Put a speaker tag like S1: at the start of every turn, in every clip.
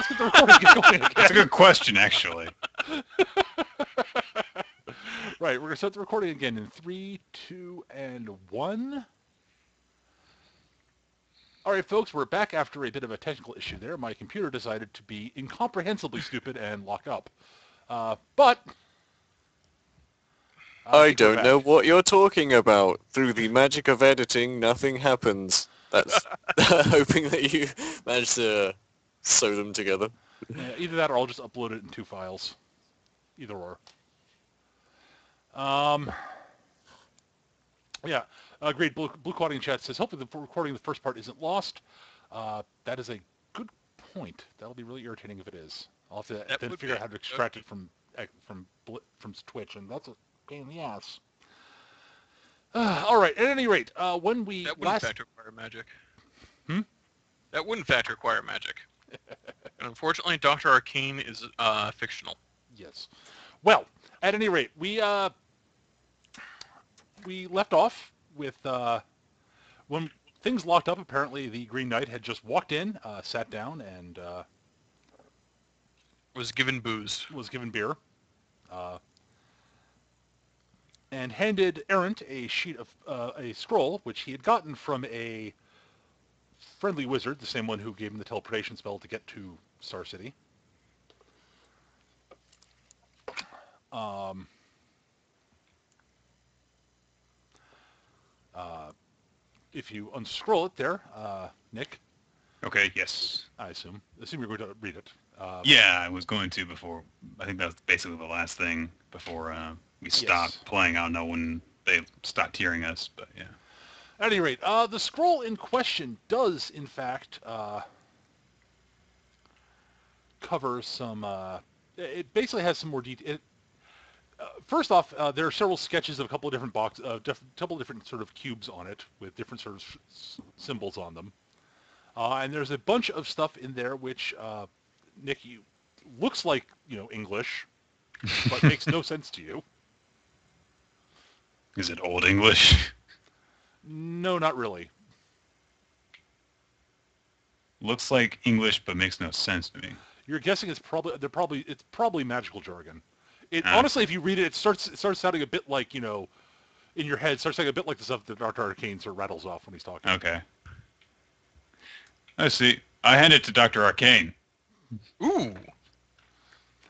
S1: let's get the recording going again.
S2: That's a good question, actually.
S1: Right, we're going to start the recording again in 3, 2, and 1. All right, folks, we're back after a bit of a technical issue there. My computer decided to be incomprehensibly stupid and lock up. But
S3: I
S1: think we're
S3: don't
S1: back.
S3: know what you're talking about. Through the magic of editing, nothing happens. That's hoping that you manage to sew them together.
S1: Yeah, either that or I'll just upload it in 2 files. Either or. Yeah, great. Blue Quading chat says, hopefully the recording of the first part isn't lost. That is a good point. That'll be really irritating if it is. I'll have to then figure out how to extract it from Twitch, and that's a pain in the ass. All right. At any rate, when we
S4: that wouldn't in fact require magic. That wouldn't in fact require magic. And unfortunately, Dr. Arcane is fictional.
S1: Yes. Well, at any rate, we left off with when things locked up. Apparently, the Green Knight had just walked in, sat down, and
S4: was given booze.
S1: Was given beer. And handed Errant a sheet of a scroll, which he had gotten from a friendly wizard, the same one who gave him the teleportation spell to get to Star City. If you unscroll it there, Nick.
S2: Okay, yes.
S1: I assume you're going to read it.
S2: Yeah, I was going to before. I think that was basically the last thing before we stopped playing. I don't know when they stopped hearing us, but yeah.
S1: At any rate, the scroll in question does, in fact, cover some... it basically has some more detail. First off, there are several sketches of a couple of different couple of different sort of cubes on it with different sort of symbols on them. And there's a bunch of stuff in there which, Nick, looks like, English, but makes no sense to you.
S2: Is it Old English?
S1: No, not really.
S2: Looks like English, but makes no sense to me.
S1: You're guessing it's probably magical jargon. Honestly, if you read it, it starts sounding a bit like, in your head, it starts sounding a bit like the stuff that Dr. Arcane sort of rattles off when he's talking.
S2: Okay. I see. I hand it to Dr. Arcane.
S4: Ooh.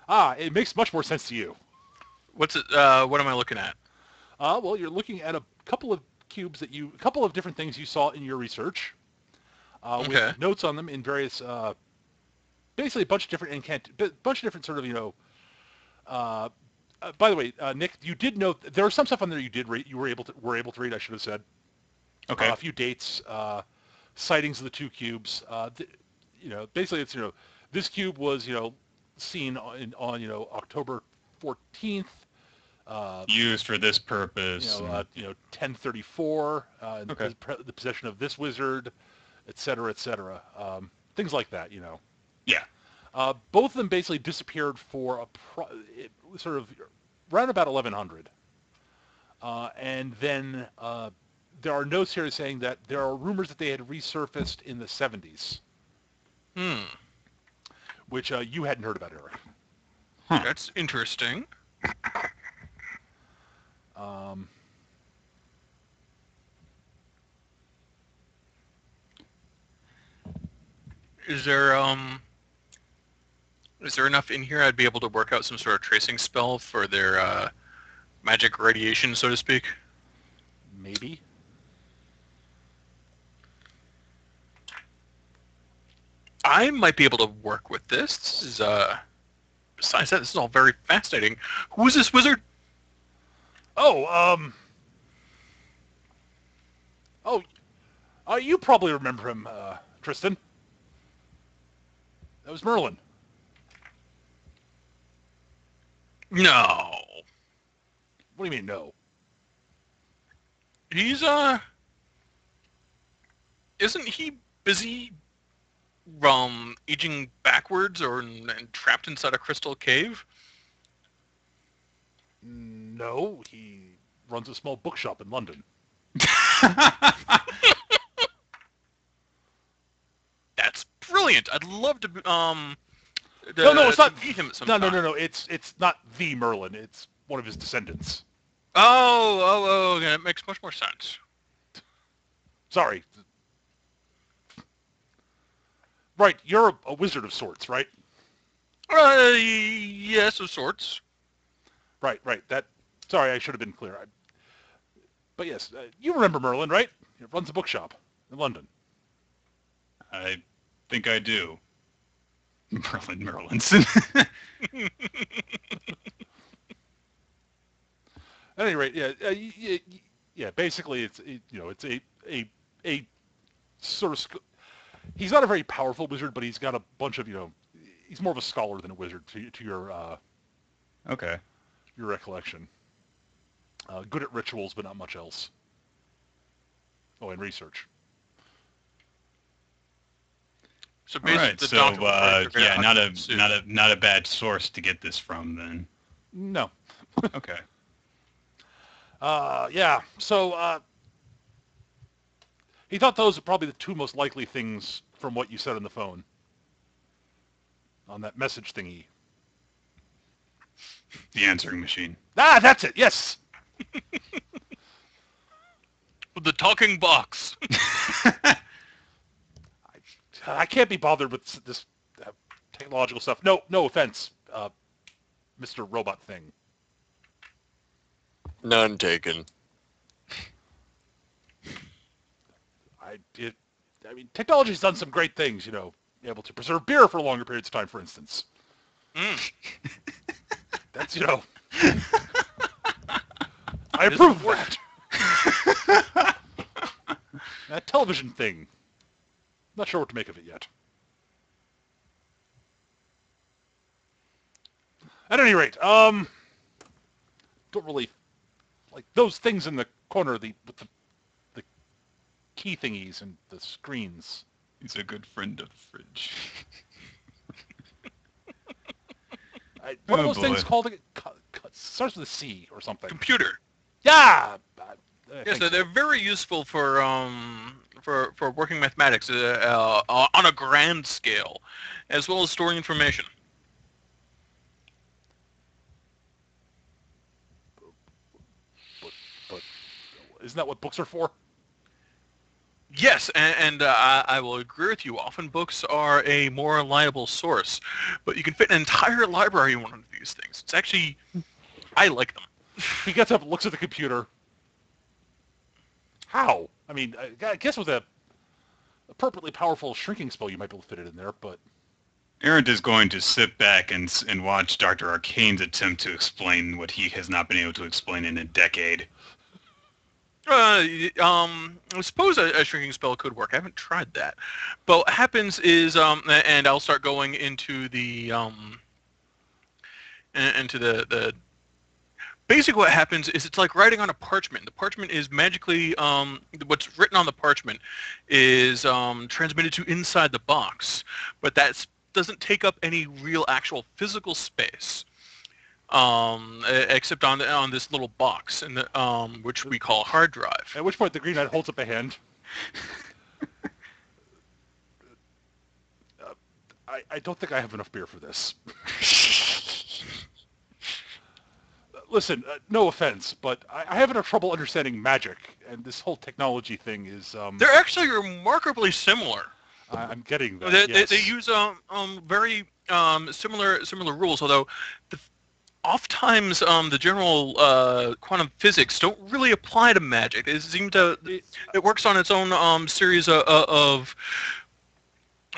S1: It makes much more sense to you.
S4: What's it? What am I looking at?
S1: Well, you're looking at a couple of cubes a couple of different things you saw in your research, with notes on them in various, basically a bunch of different sort of, by the way, Nick, you did note there was some stuff on there you were able to read. I should have said.
S2: Okay.
S1: A few dates, sightings of the 2 cubes. Basically it's this cube was seen on October 14th.
S2: Used for this purpose.
S1: 1034. The possession of this wizard, etc., etc. Things like that.
S2: Yeah.
S1: Both of them basically disappeared for sort of around about 1100. And then there are notes here saying that there are rumors that they had resurfaced in the 70s. Which you hadn't heard about, Eric.
S4: Huh. That's interesting. Is there enough in here I'd be able to work out some sort of tracing spell for their magic radiation, so to speak?
S1: Maybe.
S4: I might be able to work with this. This is, besides that, this is all very fascinating. Who is this wizard?
S1: You probably remember him, Tristan. That was Merlin.
S4: No.
S1: What do you mean, no?
S4: He's, isn't he busy, aging backwards and trapped inside a crystal cave?
S1: No, he runs a small bookshop in London.
S4: That's brilliant. I'd love to,
S1: No, it's
S4: to
S1: not.
S4: meet him at some
S1: No,
S4: time.
S1: it's not the Merlin. It's one of his descendants.
S4: Oh, okay. That makes much more sense.
S1: Sorry. Right, you're a wizard of sorts, right?
S4: Yes, of sorts.
S1: Right. That. Sorry, I should have been clear. But yes, you remember Merlin, right? He runs a bookshop in London.
S2: I think I do. Merlinson.
S1: At any rate, yeah. Basically, it's a sort of. He's not a very powerful wizard, but he's got a bunch of He's more of a scholar than a wizard to
S2: Okay.
S1: your recollection. Good at rituals, but not much else. Oh, and research.
S4: So
S2: All
S4: basically,
S2: right.
S4: the
S2: So
S4: doctor will probably figure
S2: yeah,
S4: out how to pursue.
S2: not a bad source to get this from then.
S1: No.
S2: Okay.
S1: Yeah. So he thought those were probably the two most likely things from what you said on the phone. On that message thingy.
S2: The answering machine.
S1: Ah, that's it. Yes.
S4: The talking box.
S1: I can't be bothered with this technological stuff. No offense, Mr. Robot Thing.
S3: None taken.
S1: I mean, technology's done some great things, able to preserve beer for longer periods of time, for instance.
S4: Mm.
S1: That's, I approve of that. That television thing. Not sure what to make of it yet. At any rate, don't really like those things in the corner with the key thingies and the screens.
S2: He's a good friend of the fridge.
S1: What are
S2: Oh,
S1: those things
S2: boy.
S1: called? Starts with a C or something.
S4: Computer.
S1: Yeah. I
S4: Yes,
S1: think
S4: they're
S1: so.
S4: very useful for working mathematics on a grand scale, as well as storing information.
S1: But isn't that what books are for?
S4: Yes, and I will agree with you. Often books are a more reliable source, but you can fit an entire library in one of these things. It's actually, I like them.
S1: He gets up, looks at the computer. How? I mean, I guess with a appropriately powerful shrinking spell, you might be able to fit it in there, but
S2: Errant is going to sit back and watch Dr. Arcane's attempt to explain what he has not been able to explain in a decade.
S4: I suppose a shrinking spell could work. I haven't tried that. But what happens is, and I'll start going into the basically what happens is it's like writing on a parchment. The parchment is magically, what's written on the parchment is transmitted to inside the box, but that doesn't take up any real actual physical space. Except on this little box, and which we call hard drive.
S1: at which point the Green Knight holds up a hand. I don't think I have enough beer for this. Listen, no offense, but I have enough trouble understanding magic, and this whole technology thing is.
S4: They're actually remarkably similar.
S1: I'm getting that.
S4: They,
S1: Yes.
S4: they use very similar rules, although oftentimes the general quantum physics don't really apply to magic. It seems to it works on its own series of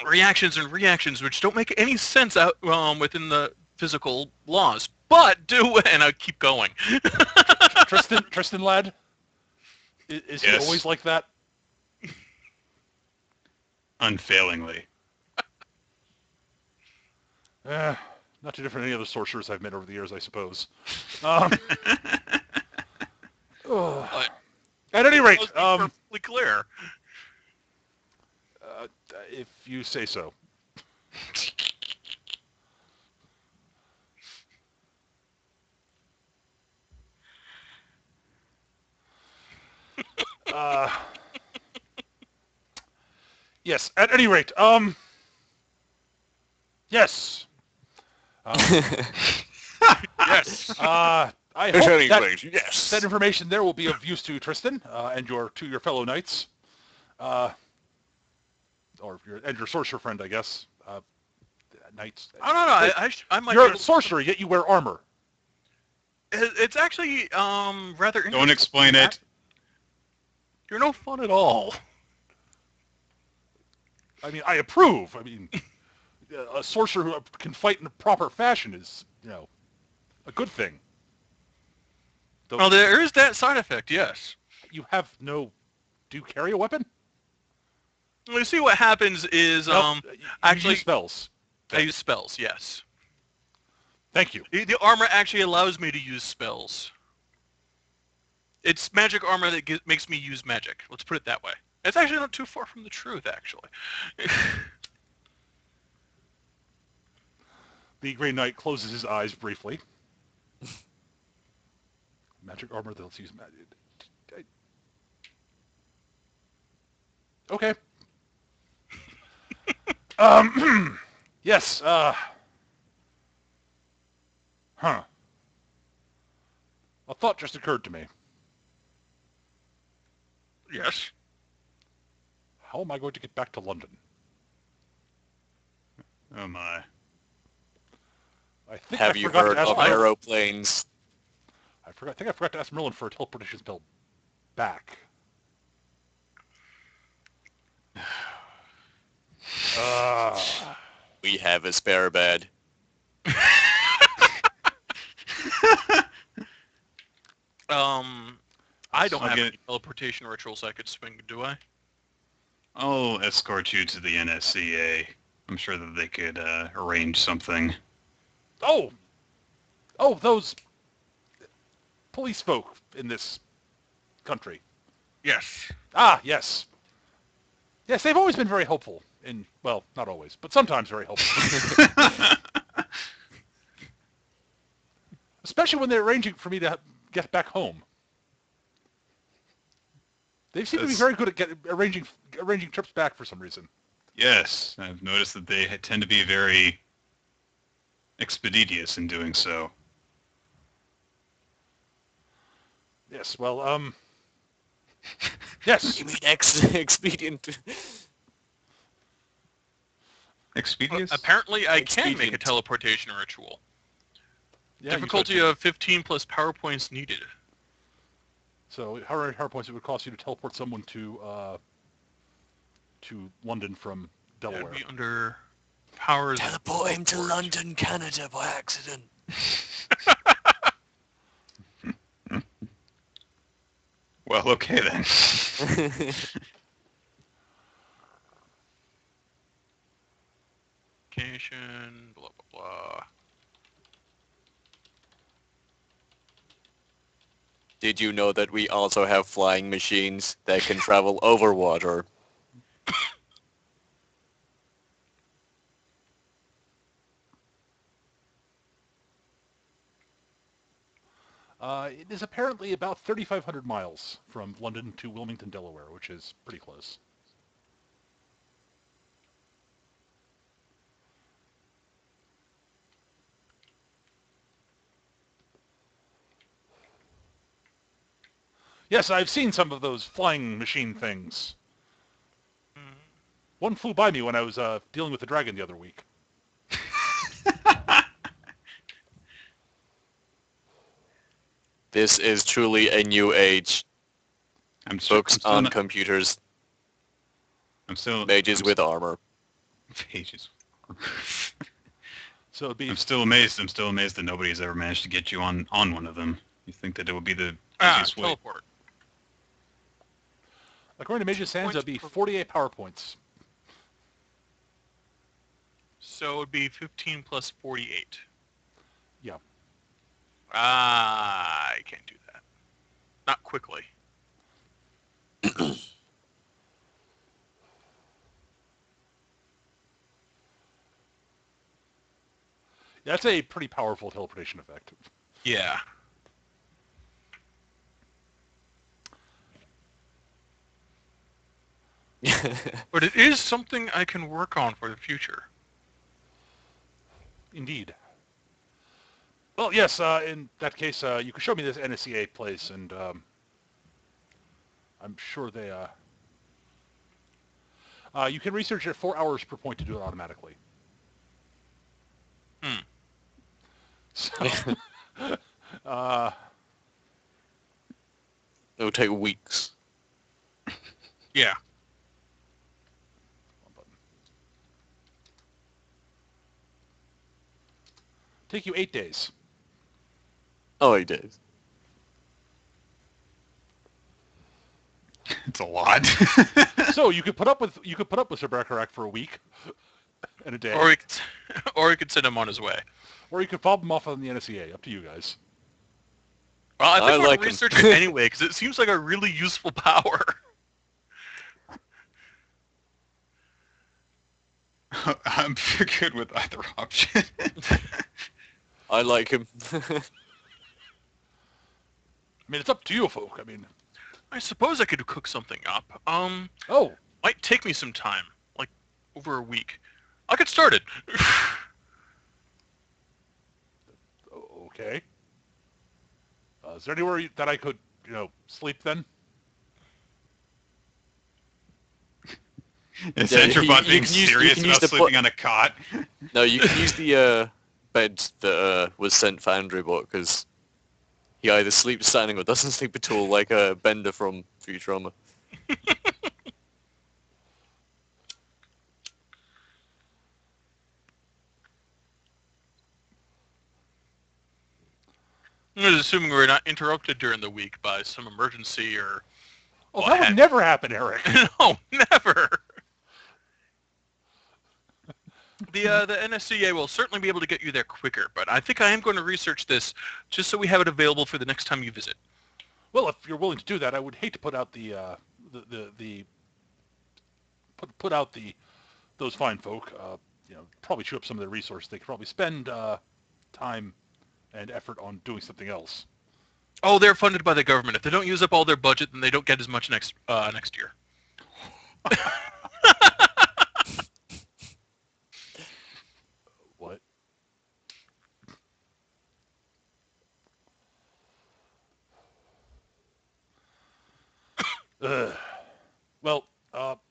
S4: reactions and reactions, which don't make any sense out within the physical laws, but do, and I keep going.
S1: Tristan lad, is he
S2: Yes.
S1: always like that?
S2: Unfailingly.
S1: Not too different than any other sorcerers I've met over the years, I suppose. Ugh.
S4: But
S1: At any rate,
S4: let's be perfectly clear.
S1: if you say so. Yes. At any rate, yes.
S4: Yes.
S1: I
S3: At
S1: hope
S3: any
S1: that,
S3: rate, yes.
S1: that information there will be of use to Tristan and your fellow knights, or your sorcerer friend, I guess. Knights.
S4: I don't know.
S1: Wait,
S4: I might.
S1: you're
S4: be
S1: a
S4: able to-
S1: sorcerer, yet you wear armor.
S4: It's actually rather interesting.
S2: Don't explain it.
S4: You're no fun at all.
S1: I mean, I approve. I mean, a sorcerer who can fight in a proper fashion is, a good thing. Though
S4: Well, there is that side effect. Yes.
S1: you have no. Do you carry a weapon?
S4: You see, what happens is
S1: Nope, you
S4: actually-
S1: use spells.
S4: I use spells. Yes.
S1: Thank you.
S4: The armor actually allows me to use spells. It's magic armor that makes me use magic. Let's put it that way. It's actually not too far from the truth, actually.
S1: The Grey Knight closes his eyes briefly. Magic armor that lets you use magic. Okay. Yes, Huh. A thought just occurred to me.
S4: Yes.
S1: How am I going to get back to London?
S2: Oh my.
S1: I think
S3: Have
S1: I
S3: you
S1: forgot
S3: heard
S1: to ask
S3: of
S1: Merlin.
S3: aeroplanes?
S1: I think I forgot to ask Merlin for a teleportation spell back.
S3: We have a spare bed.
S4: I don't
S2: I'll
S4: have
S2: get-
S4: any teleportation rituals I could swing, do I?
S2: I'll escort you to the NSCA. I'm sure that they could arrange something.
S1: Oh, those police folk in this country.
S4: Yes.
S1: Ah, yes. Yes, they've always been very helpful. Well, not always, but sometimes very helpful. Especially when they're arranging for me to get back home. They seem to be
S2: That's-
S1: very good at arranging trips back for some reason.
S2: Yes, I've noticed that they tend to be very expeditious in doing so.
S1: Yes, well, yes.
S3: You mean expedient?
S2: Expeditious?
S4: Apparently, I can make a
S3: Expedient.
S4: teleportation ritual.
S1: Yeah, you
S4: Difficulty
S1: could.
S4: of 15 plus power points needed.
S1: So, how many power points it would cost you to teleport someone to London from
S4: That
S1: Delaware?
S4: would be under powers.
S3: Teleport him to London, Canada by accident.
S2: Well, okay then.
S4: Location, blah, blah, blah.
S3: Did you know that we also have flying machines that can travel over water?
S1: It is apparently about 3,500 miles from London to Wilmington, Delaware, which is pretty close. Yes, I've seen some of those flying machine things.
S4: Mhm.
S1: One flew by me when I was dealing with the dragon the other week.
S3: This is truly a new age.
S2: I'm still,
S3: Books on computers, mages with armor.
S2: pages.
S1: So it'd be
S2: I'm still amazed. I'm still amazed that nobody has ever managed to get you on one of them. You think that it would be the easiest way?
S4: Teleport.
S1: according to Mage's Sands, it'd be 48 power points.
S4: So it would be 15 plus 48.
S1: Yeah.
S4: I can't do that. Not quickly.
S1: That's a pretty powerful teleportation effect.
S4: Yeah. But it is something I can work on for the future.
S1: Indeed. Well, yes. In that case, you can show me this NSCA place, and I'm sure they. You can research it 4 hours per point to do it automatically.
S4: Hmm.
S1: So, uh,
S3: It'll take weeks.
S4: Yeah.
S1: take you 8 days.
S3: Oh, he did.
S2: It's a lot.
S1: So you could put up with Sir Bergerac for a week and a day,
S4: Or we could send him on his way.
S1: or you could fob him off on the NSCA. Up to you guys.
S4: Well, I think
S3: I
S4: I want
S3: like
S4: to
S3: him.
S4: research it anyway because it seems like a really useful power.
S2: I'm good with either option.
S3: I like him.
S1: I mean, it's up to you, folk. I mean,
S4: I suppose I could cook something up.
S1: oh,
S4: Might take me some time, like over a week. I'll get started.
S1: okay. Is there anywhere that I could, sleep then?
S2: Is
S3: Yeah,
S2: Centrobot
S3: you
S2: being
S3: can use- you
S2: serious
S3: can
S2: about
S3: use the
S2: sleeping on a cot?
S3: No, you can use the bed that was sent for Andrewbot, because he either sleeps standing or doesn't sleep at all, like a Bender from Futurama.
S4: I'm just assuming we're not interrupted during the week by some emergency or...
S1: Oh,
S4: Well,
S1: that would
S4: heck.
S1: never happen, Eric.
S4: No, never! The NSCA will certainly be able to get you there quicker, but I think I am going to research this just so we have it available for the next time you visit.
S1: Well, if you're willing to do that, I would hate to put out those fine folk. Probably chew up some of their resources. They could probably spend time and effort on doing something else.
S4: Oh, they're funded by the government. If they don't use up all their budget, then they don't get as much next year.
S1: What? Well,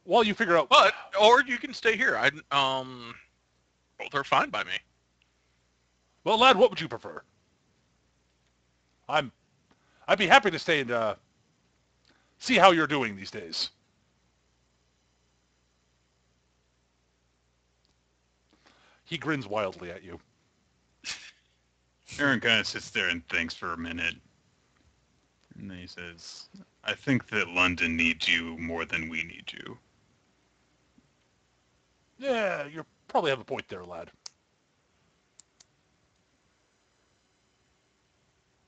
S1: while you figure out...
S4: Or you can stay here. Both are fine by me.
S1: Well, lad, what would you prefer? I'd be happy to stay and see how you're doing these days. He grins wildly at you.
S2: Aaron kind of sits there and thinks for a minute. And then he says, I think that London needs you more than we need you.
S1: Yeah, you probably have a point there, lad.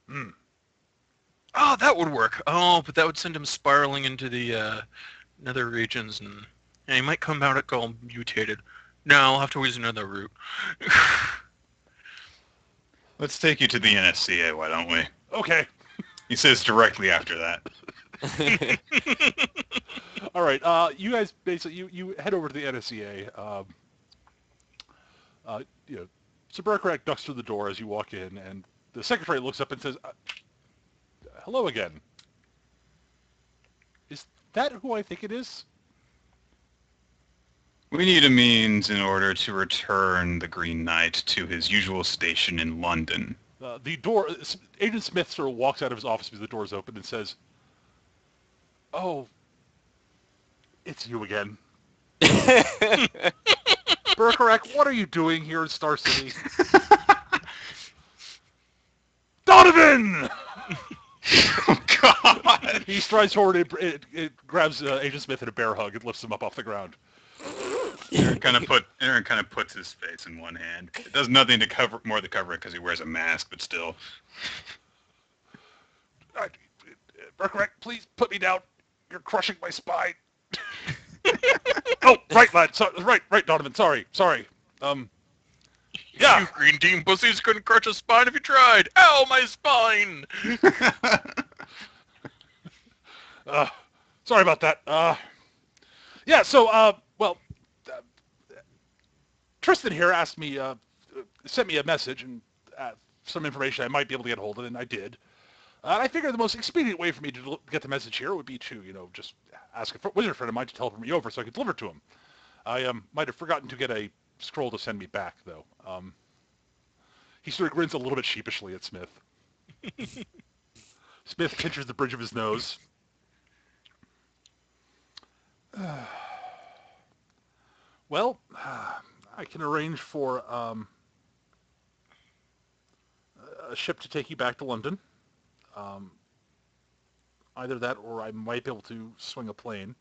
S1: Hmm.
S4: Oh, that would work. Oh, but that would send him spiraling into the nether regions, and he might come out at all mutated. No, I'll have to use another route.
S2: Let's take you to the NSCA, why don't we?
S1: Okay.
S2: He says directly after that.
S1: All right. You guys basically you head over to the NSCA. Sir Bergerac ducks through the door as you walk in, and the secretary looks up and says, "Hello again. Is that who I think it is?"
S2: We need a means in order to return the Green Knight to his usual station in London.
S1: The door. Agent Smith sort of walks out of his office because the door's open and says, "Oh, it's you again, Bergerac. What are you doing here in Star City?" Donovan!
S2: Oh, God!
S1: He strides forward and it grabs Agent Smith in a bear hug and lifts him up off the ground.
S2: Aaron kind of puts his face in one hand. It does nothing to cover it because he wears a mask, but still.
S1: Bergerac, please put me down. You're crushing my spine. Oh, right, lad. Right, Donovan. Sorry. Yeah.
S4: You green team pussies couldn't crush a spine if you tried. Ow, my spine!
S1: Sorry about that. Yeah. So, Tristan here asked me, sent me a message and some information I might be able to get a hold of, and I did. And I figured the most expedient way for me to get the message here would be to, just ask a wizard friend of mine to teleport me over so I could deliver it to him. I might have forgotten to get a scroll to send me back, though. He sort of grins a little bit sheepishly at Smith. Smith pinches the bridge of his nose. Well, I can arrange for a ship to take you back to London. Either that or I might be able to swing a plane.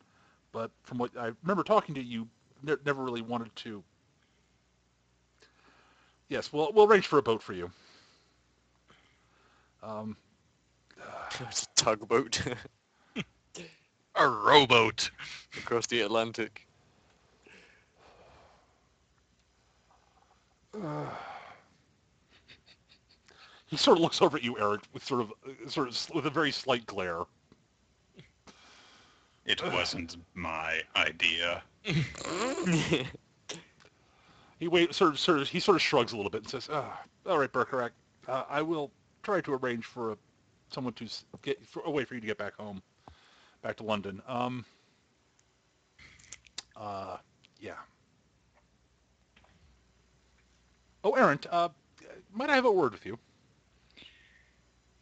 S1: But from what I remember talking to you, never really wanted to. Yes, we'll arrange for a boat for you.
S3: It's a tugboat
S4: A rowboat.
S3: across the Atlantic.
S1: He sort of looks over at you, Eric, with sort of with a very slight glare.
S2: It wasn't my idea.
S1: He he sort of shrugs a little bit and says, "All right, Bergerac, I will try to arrange for someone to get a way for you to get back home, back to London." Yeah. Oh, Aaron, might I have a word with you?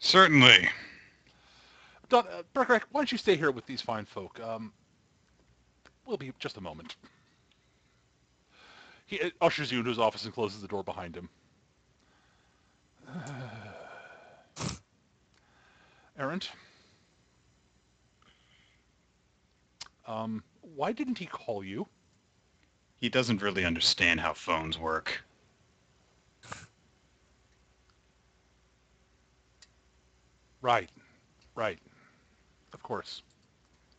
S2: Certainly.
S1: Bergerac, why don't you stay here with these fine folk? We'll be just a moment. He ushers you into his office and closes the door behind him. Errant, why didn't he call you?
S2: He doesn't really understand how phones work.
S1: Right. Of course.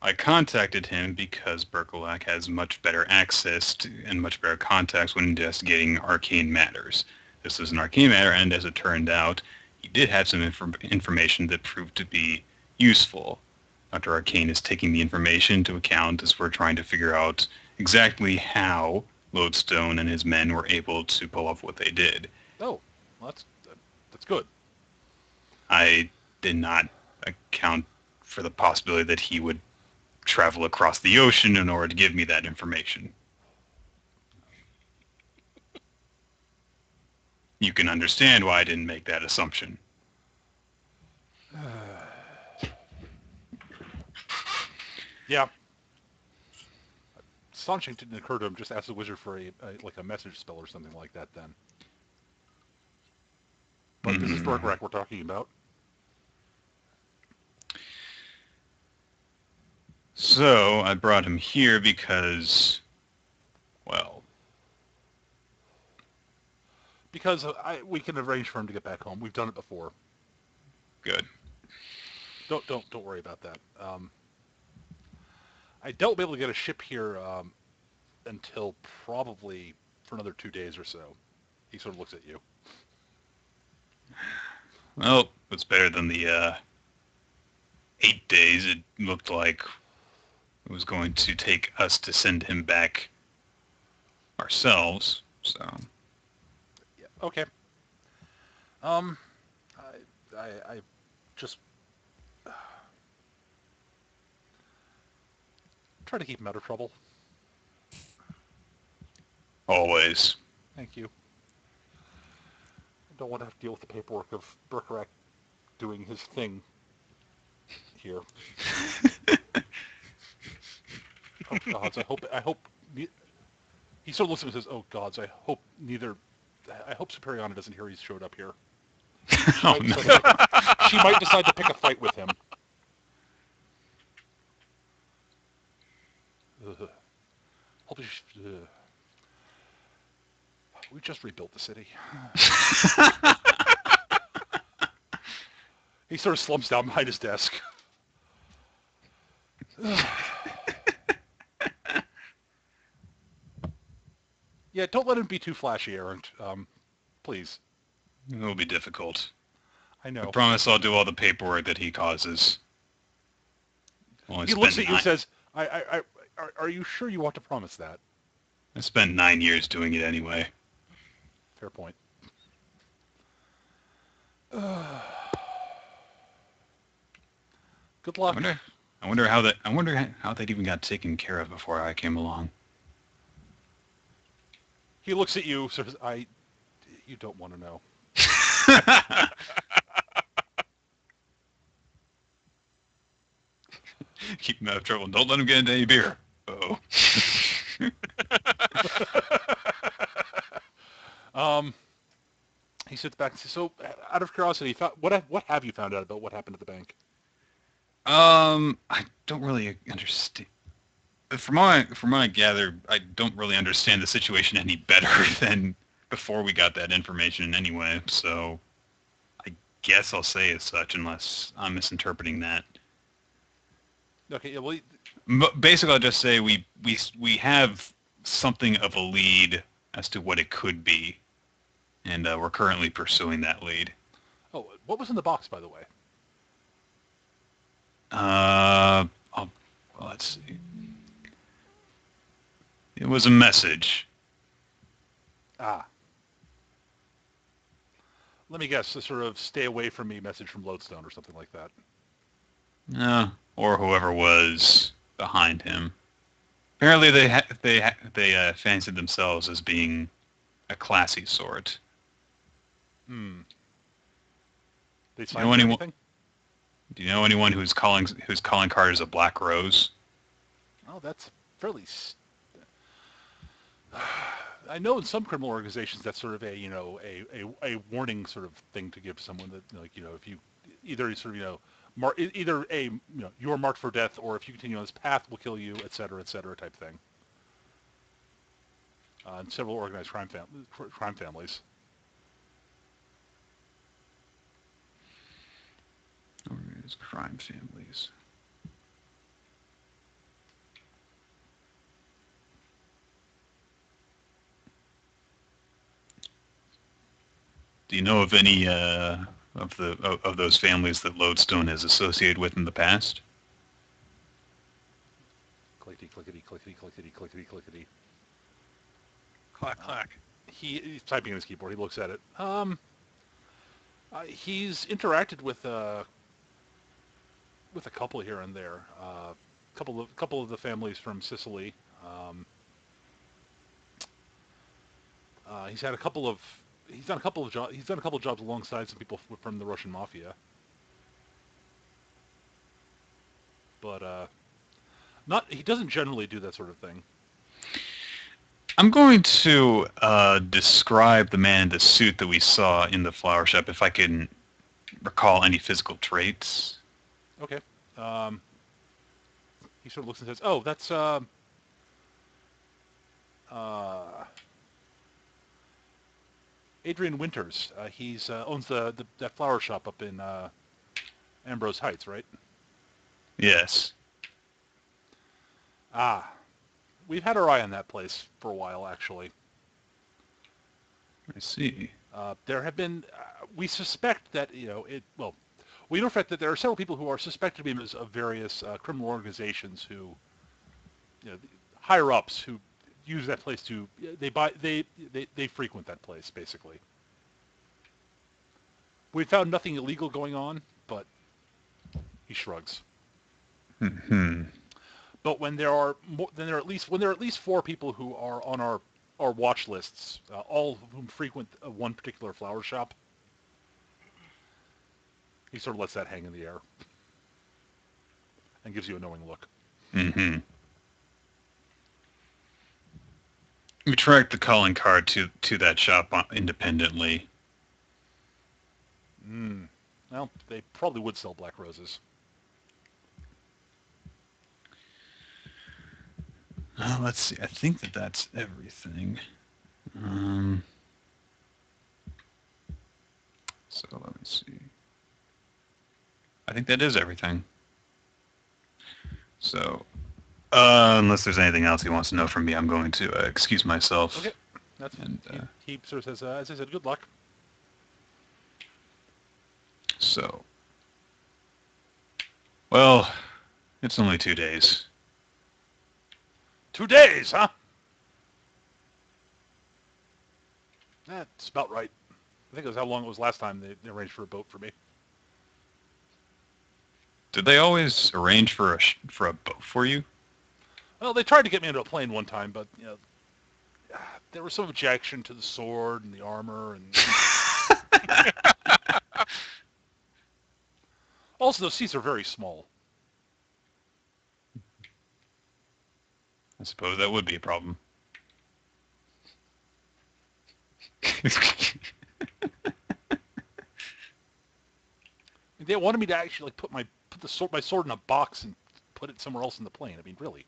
S2: I contacted him because Berkelak has much better access to and much better contacts when investigating arcane matters. This is an arcane matter, and as it turned out, he did have some information that proved to be useful. Dr. Arcane is taking the information into account as we're trying to figure out exactly how Lodestone and his men were able to pull off what they did.
S1: Oh, well, that's good.
S2: I did not account for the possibility that he would travel across the ocean in order to give me that information. You can understand why I didn't make that assumption.
S1: Yeah. Astonishing didn't occur to him. Just ask the wizard for a message spell or something like that then. But this is Bergerac we're talking about.
S2: So I brought him here because, well,
S1: Because we can arrange for him to get back home. We've done it before.
S2: good.
S1: Don't worry about that. I doubt we'll be able to get a ship here until probably for another 2 days or so. He sort of looks at you.
S2: Well, it's better than the 8 days it looked like it was going to take us to send him back ourselves. So
S1: Yeah. Okay. I just try to keep him out of trouble.
S2: always.
S1: Thank you. I don't want to have to deal with the paperwork of Bergerac doing his thing here. Oh gods, I hope he sort of looks at me and says, "Oh gods, I hope Superiana doesn't hear he's showed up here.
S2: Oh, no.
S1: She might decide to pick a fight with him." Hope we just rebuilt the city. He sort of slumps down behind his desk. Yeah, don't let him be too flashy, Aaron. Please.
S2: It will be difficult.
S1: I
S2: I
S1: know.
S2: promise I'll do all the paperwork that he causes. Only
S1: He looks
S2: spent
S1: at you and
S2: nine-
S1: says, are you sure you want to promise that?
S2: I spent 9 years doing it anyway.
S1: Fair point. Good
S2: I
S1: luck.
S2: wonder. I wonder how that even got taken care of before I came along.
S1: He looks at you, says, you don't want to know.
S2: Keep him out of trouble. Don't let him get into any beer. Oh.
S1: He sits back and says, so, out of curiosity, what have you found out about what happened at the bank?
S2: I don't really understand. From what I gather, I don't really understand the situation any better than before we got that information anyway. So, I guess I'll say as such, unless I'm misinterpreting that.
S1: Okay, yeah, well,
S2: But basically, I'll just say we have something of a lead as to what it could be, and we're currently pursuing that lead.
S1: oh, what was in the box, by the way?
S2: Well, let's see. It was a message.
S1: Ah. Let me guess, a sort of stay away from me message from Lodestone or something like that.
S2: Or whoever was behind him. Apparently, they fancied themselves as being a classy sort.
S1: Hmm. They
S2: Do you
S1: signed
S2: know
S1: for
S2: anyone?
S1: anything?
S2: Do you know anyone whose calling card is a black rose?
S1: Oh, that's fairly... I know in some criminal organizations that's sort of a warning sort of thing to give someone that, like, if you either sort of, either you are marked for death, or if you continue on this path, we'll kill you, et cetera, type thing. In several organized crime families.
S2: Organized crime families. Do you know of any of those families that Lodestone has associated with in the past?
S1: Clickety, clickety, clickety, clickety, clickety, clickety.
S4: Clack, clack.
S1: He's typing on his keyboard. He looks at it. He's interacted with a couple here and there. Couple of the families from Sicily. He's had a couple of He's done a couple of jobs. He's done a couple of jobs alongside some people from the Russian mafia. But not. He doesn't generally do that sort of thing.
S2: I'm going to describe the man in the suit that we saw in the flower shop, if I can recall any physical traits.
S1: Okay. He sort of looks and says, "Oh, that's Adrian Winters. He's owns that flower shop up in Ambrose Heights, right?"
S2: Yes.
S1: Ah, we've had our eye on that place for a while, actually.
S2: I see.
S1: There have been, we suspect that, well, we know for fact that there are several people who are suspected to be members of various criminal organizations who, higher ups who use that place to, they frequent that place, basically. We found nothing illegal going on, but he shrugs.
S2: Hmm.
S1: But when there are at least 4 people who are on our watch lists, all of whom frequent one particular flower shop, he sort of lets that hang in the air and gives you a knowing look.
S2: Mm-hmm. We tracked the calling card to that shop independently.
S1: Well, they probably would sell black roses.
S2: Let's see. I think that's everything. So let me see. I think that is everything. So, unless there's anything else he wants to know from me, I'm going to excuse myself.
S1: Okay, that's. And he sort of says, as I said, good luck.
S2: So, well, it's only 2 days.
S1: 2 days, huh? That's about right. I think it was how long it was last time they arranged for a boat for me.
S2: Did they always arrange for a boat for you?
S1: Well, they tried to get me into a plane one time, but there was some objection to the sword and the armor, and also those seats are very small.
S2: I suppose that would be a problem.
S1: They wanted me to actually put my sword in a box and put it somewhere else in the plane. I mean, really.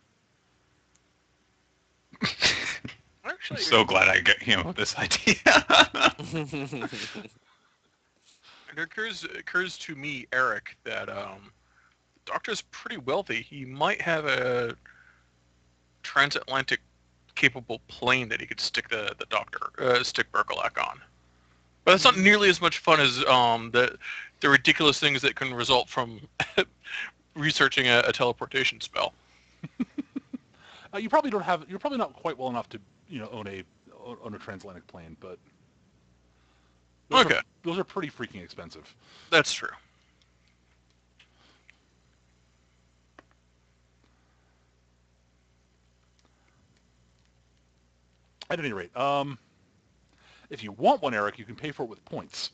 S4: Actually,
S2: I'm so glad I came up with this idea.
S4: it occurs to me, Eric, that the Doctor's pretty wealthy. He might have a transatlantic capable plane that he could stick the Doctor, stick Berkelak on. But that's not nearly as much fun as the ridiculous things that can result from researching a teleportation spell.
S1: You're probably not quite well enough to own a transatlantic plane, but those are pretty freaking expensive.
S4: That's true.
S1: At any rate, if you want one, Eric, you can pay for it with points.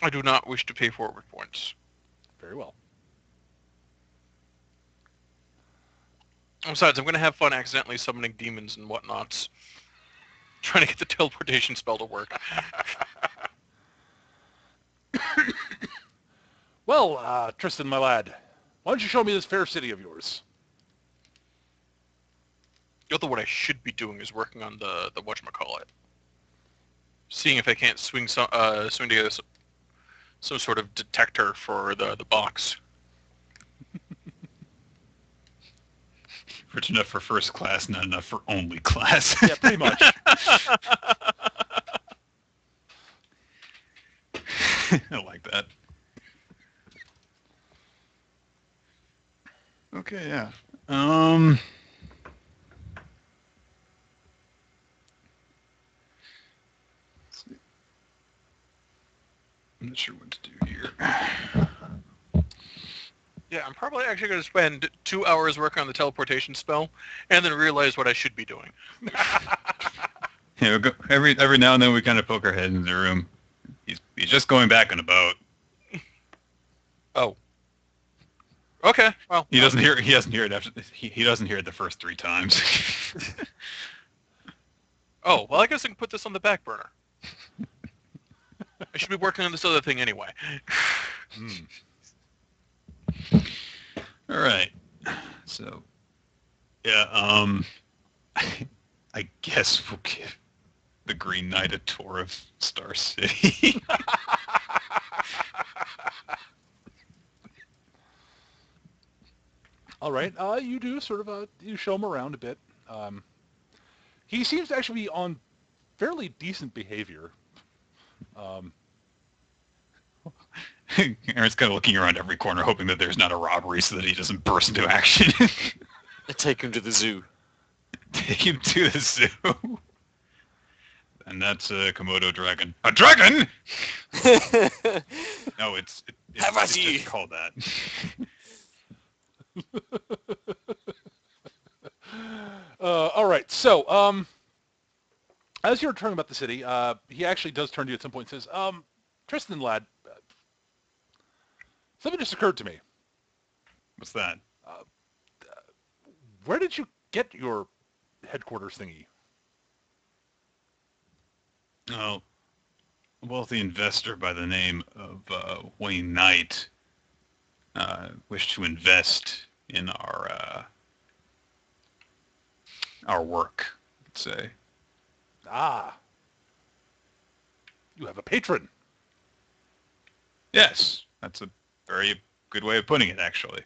S4: I do not wish to pay for it with points.
S1: Very well.
S4: Besides, I'm going to have fun accidentally summoning demons and whatnots, trying to get the teleportation spell to work.
S1: Well, Tristan, my lad, why don't you show me this fair city of yours?
S4: What I should be doing is working on the whatchamacallit. Seeing if I can't swing together some sort of detector for the box.
S2: Rich enough for first class, not enough for only class.
S1: Yeah, pretty much.
S2: I like that. Okay, yeah. Let's see. I'm not sure what to do here.
S4: Yeah, I'm probably actually going to spend 2 hours working on the teleportation spell, and then realize what I should be doing.
S2: Yeah, every now and then we kind of poke our head into the room. He's just going back on a boat.
S4: Oh. Okay. Well,
S2: He doesn't hear it after he doesn't hear it the first 3 times.
S4: Oh, well, I guess I can put this on the back burner. I should be working on this other thing anyway.
S2: All right. So, yeah, I guess we'll give the Green Knight a tour of Star City.
S1: All right. You do sort of you show him around a bit. He seems to actually be on fairly decent behavior.
S2: Aaron's kind of looking around every corner, hoping that there's not a robbery so that he doesn't burst into action.
S3: Take him to the zoo.
S2: Take him to the zoo. And that's a Komodo dragon. A dragon? No, it's just called that.
S1: All right. So, as you're talking about the city, he actually does turn to you at some point and says, Tristan, lad, something just occurred to me.
S2: What's that?
S1: Where did you get your headquarters thingy?
S2: Oh, a wealthy investor by the name of Wayne Knight wished to invest in our work, let's say.
S1: Ah. You have a patron.
S2: Yes, that's a very good way of putting it, actually.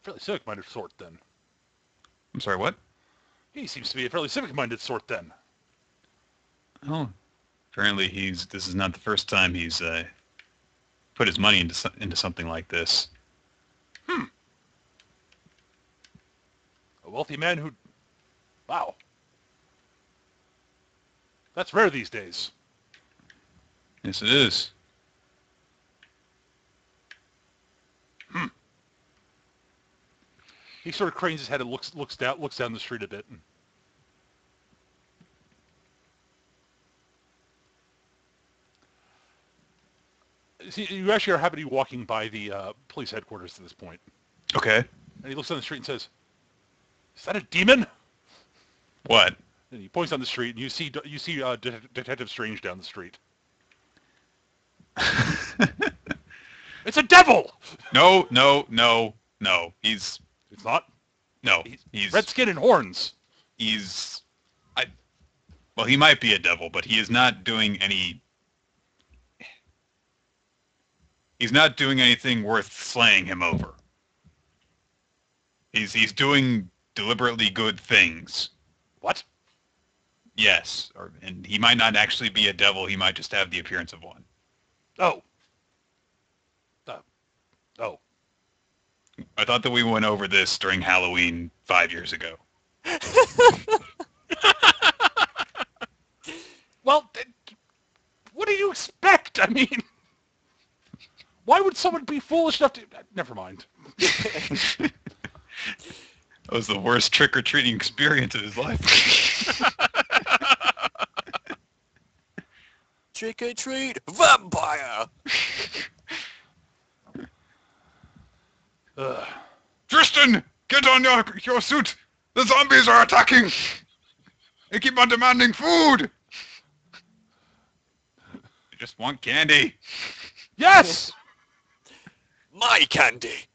S1: Fairly civic-minded sort, then.
S2: I'm sorry, what?
S1: He seems to be a fairly civic-minded sort, then.
S2: Oh, apparently this is not the first time he's put his money into something like this.
S1: A wealthy man who... Wow. That's rare these days.
S2: Yes, it is.
S1: He sort of cranes his head and looks down the street a bit. See, you actually are happen to be walking by the police headquarters at this point.
S2: Okay.
S1: And he looks down the street and says, "Is that a demon?"
S2: What?
S1: And he points down the street, and you see Detective Strange down the street. It's a devil!
S2: No. He's
S1: It's not.
S2: no.
S1: He's red skin and horns.
S2: He's. Well, he might be a devil, but he is not doing any. He's not doing anything worth slaying him over. He's doing deliberately good things.
S1: What?
S2: Yes, and he might not actually be a devil. He might just have the appearance of one.
S1: Oh. Oh.
S2: I thought that we went over this during Halloween 5 years ago.
S1: Well, what do you expect? I mean, why would someone be foolish enough to... Never mind.
S2: That was the worst trick-or-treating experience of his life.
S3: Trick or treat, vampire!
S2: Tristan, get on your suit. The zombies are attacking. They keep on demanding food. They just want candy.
S1: Yes!
S3: My candy!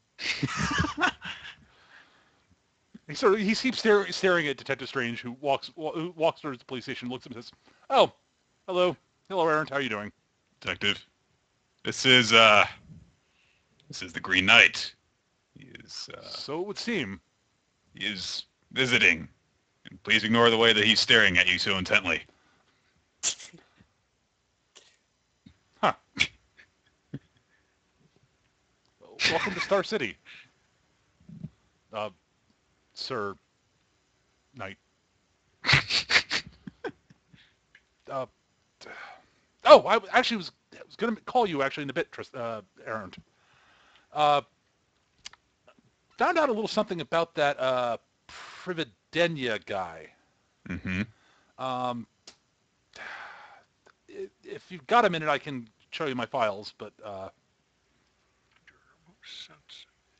S1: He keeps staring at Detective Strange, who walks towards the police station, looks at him and says, "Oh, hello, Errant. How are you doing?"
S2: Detective, this is the Green Knight. He is
S1: So it would seem.
S2: he is visiting, and please ignore the way that he's staring at you so intently.
S1: Huh. Welcome to Star City. Sir Knight. I actually was going to call you actually in a bit, Errant. Found out a little something about that Prividenia guy.
S2: Mm-hmm.
S1: If you've got a minute, I can show you my files, but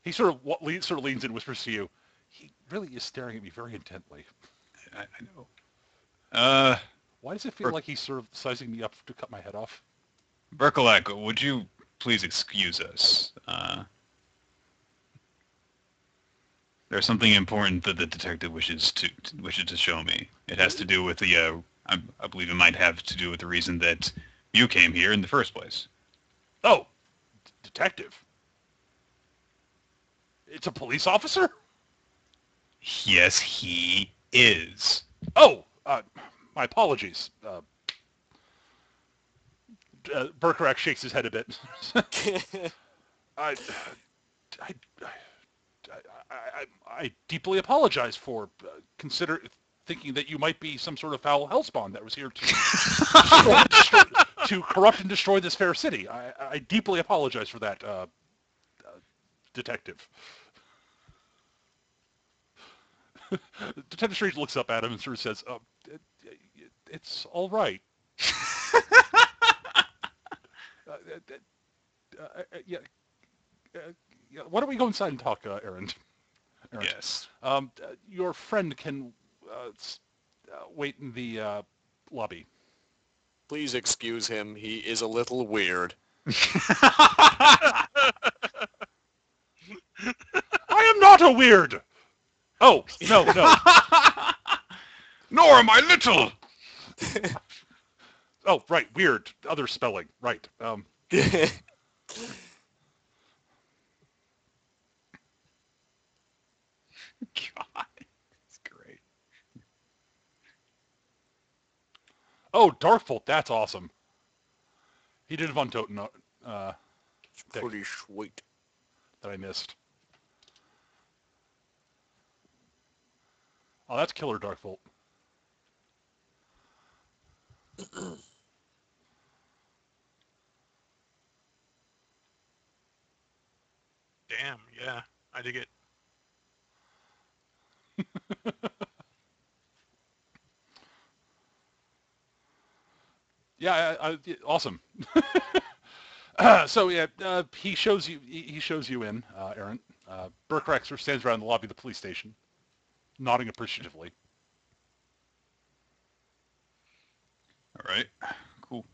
S1: he sort of leans in and whispers to you. He really is staring at me very intently.
S2: I know.
S1: Why does it feel like he's sort of sizing me up to cut my head off?
S2: Berkelak, would you please excuse us? There's something important that the detective wishes to show me. It has to do with the. I believe it might have to do with the reason that you came here in the first place.
S1: Oh, detective. It's a police officer?
S2: Yes, he is.
S1: Oh, my apologies. Bergerac shakes his head a bit. I deeply apologize for thinking that you might be some sort of foul hellspawn that was here to corrupt and destroy this fair city. I deeply apologize for that, detective. Detective Strange looks up at him and sort of says, "It's all right." Yeah. Why don't we go inside and talk, Errant?
S2: Yes.
S1: Your friend can wait in the lobby.
S3: Please excuse him, he is a little weird.
S1: I am not a weird! Oh, no.
S2: Nor am I little!
S1: Oh, right, weird. Other spelling. Right.
S2: God, it's great.
S1: Oh, Darkbolt, that's awesome. He did Von Toten
S3: It's pretty sweet.
S1: that I missed. Oh, that's killer Darkbolt.
S4: Damn, yeah, I dig it.
S1: Yeah, awesome. So yeah, he shows you in, Aaron. Burke Rexer stands around the lobby of the police station, nodding appreciatively.
S2: All right. Cool.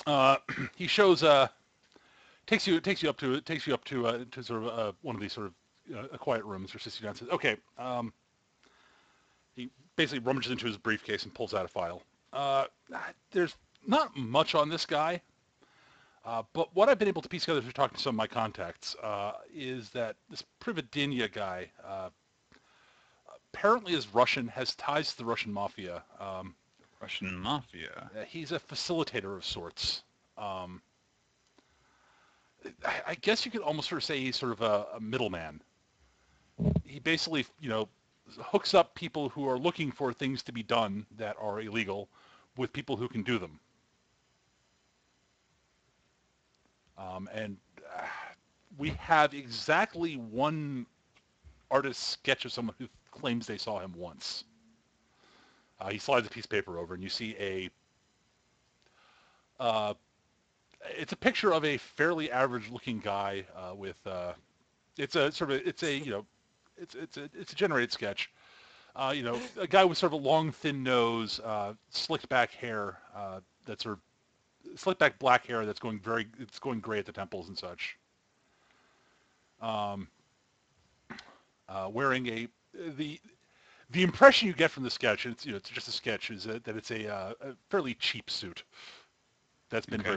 S1: Uh, he shows takes you up to sort of one of these sort of a quiet rooms. Or sits you down and says, "Okay." He basically rummages into his briefcase and pulls out a file. Uh, there's not much on this guy, but what I've been able to piece together through talking to some of my contacts is that this Prividinia guy apparently is Russian, has ties to the Russian mafia.
S2: Russian mafia.
S1: He's a facilitator of sorts. Um, I guess you could almost sort of say he's sort of a middleman. He basically, hooks up people who are looking for things to be done that are illegal with people who can do them. And we have exactly one artist's sketch of someone who claims they saw him once. He slides a piece of paper over, and you see it's a picture of a fairly average-looking guy with. It's a sort of it's a it's a generated sketch. A guy with sort of a long, thin nose, slicked back hair, that's sort of slicked back black hair that's going gray at the temples and such. Wearing the impression you get from the sketch, and it's just a sketch, is that it's a fairly cheap suit that's been
S2: Okay.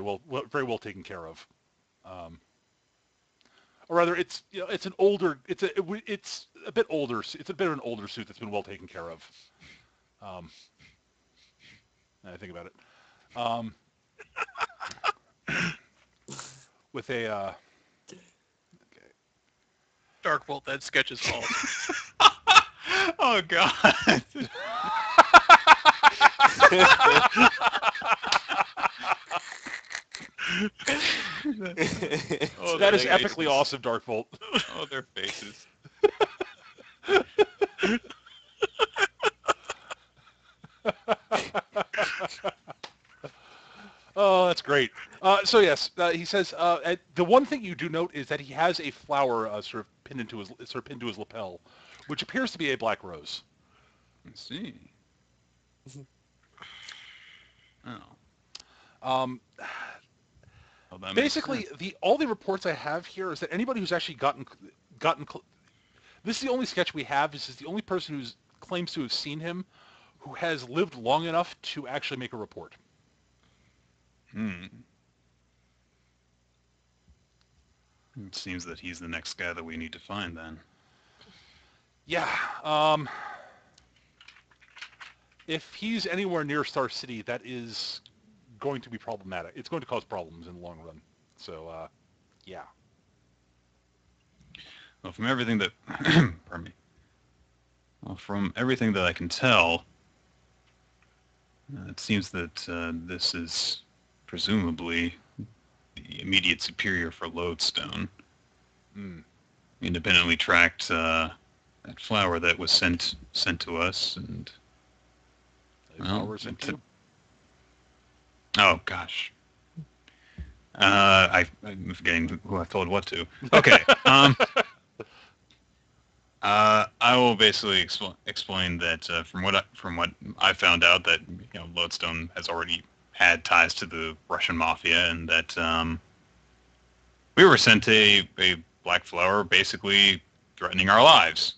S1: very well taken care of. Or rather, it's an older, it's a bit older, it's a bit of an older suit that's been well taken care of. Now I think about it. With a
S4: Darkbolt, that sketch is awesome.
S2: Oh God. Oh,
S1: that
S2: their
S1: is epically
S2: faces.
S1: awesome, Darkbolt.
S2: Oh, their faces.
S1: Oh, that's great. So yes, he says the one thing you do note is that he has a flower sort of pinned into his lapel, which appears to be a black rose.
S2: Let's see. Oh.
S1: Um,
S2: Well, that makes
S1: basically,
S2: sense.
S1: all the reports I have here is that anybody who's actually this is the only sketch we have. This is the only person who claims to have seen him, who has lived long enough to actually make a report.
S2: Hmm. It seems that he's the next guy that we need to find then.
S1: Yeah. If he's anywhere near Star City, that is going to be problematic. It's going to cause problems in the long run. So, yeah.
S2: Well, from everything that, pardon me. Well, from everything that I can tell, it seems that this is presumably the immediate superior for Lodestone.
S1: Mm.
S2: Independently tracked that flower that was sent to us, and
S1: Flowers and you.
S2: Oh gosh. I'm forgetting who I told what to. Okay. I will basically explain that from what I found out, that Lodestone has already had ties to the Russian mafia, and that we were sent a black flower, basically threatening our lives.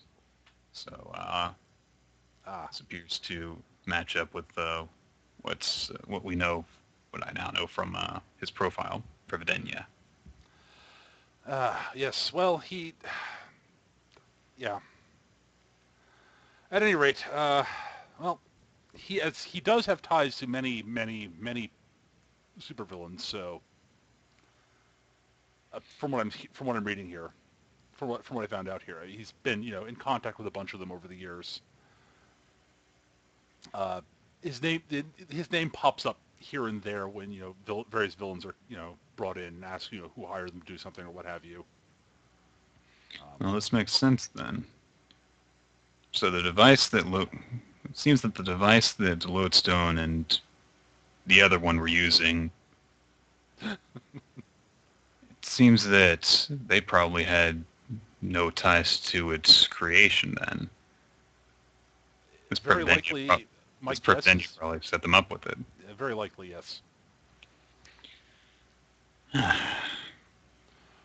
S2: So this appears to match up with what we know, what I now know from his profile, Prividenia.
S1: Yes. Well, yeah. At any rate, well, he does have ties to many, many, many supervillains. So, from what I'm reading here, from what I found out here, he's been in contact with a bunch of them over the years. His name pops up here and there when various villains are brought in, ask who hired them to do something or what have you.
S2: Well, this makes sense then. So the device that it seems that the device that Lodestone and the other one were using, it seems that they probably had no ties to its creation then.
S1: Very likely, my
S2: This person
S1: guess
S2: then
S1: is
S2: probably set them up with it.
S1: very likely yes.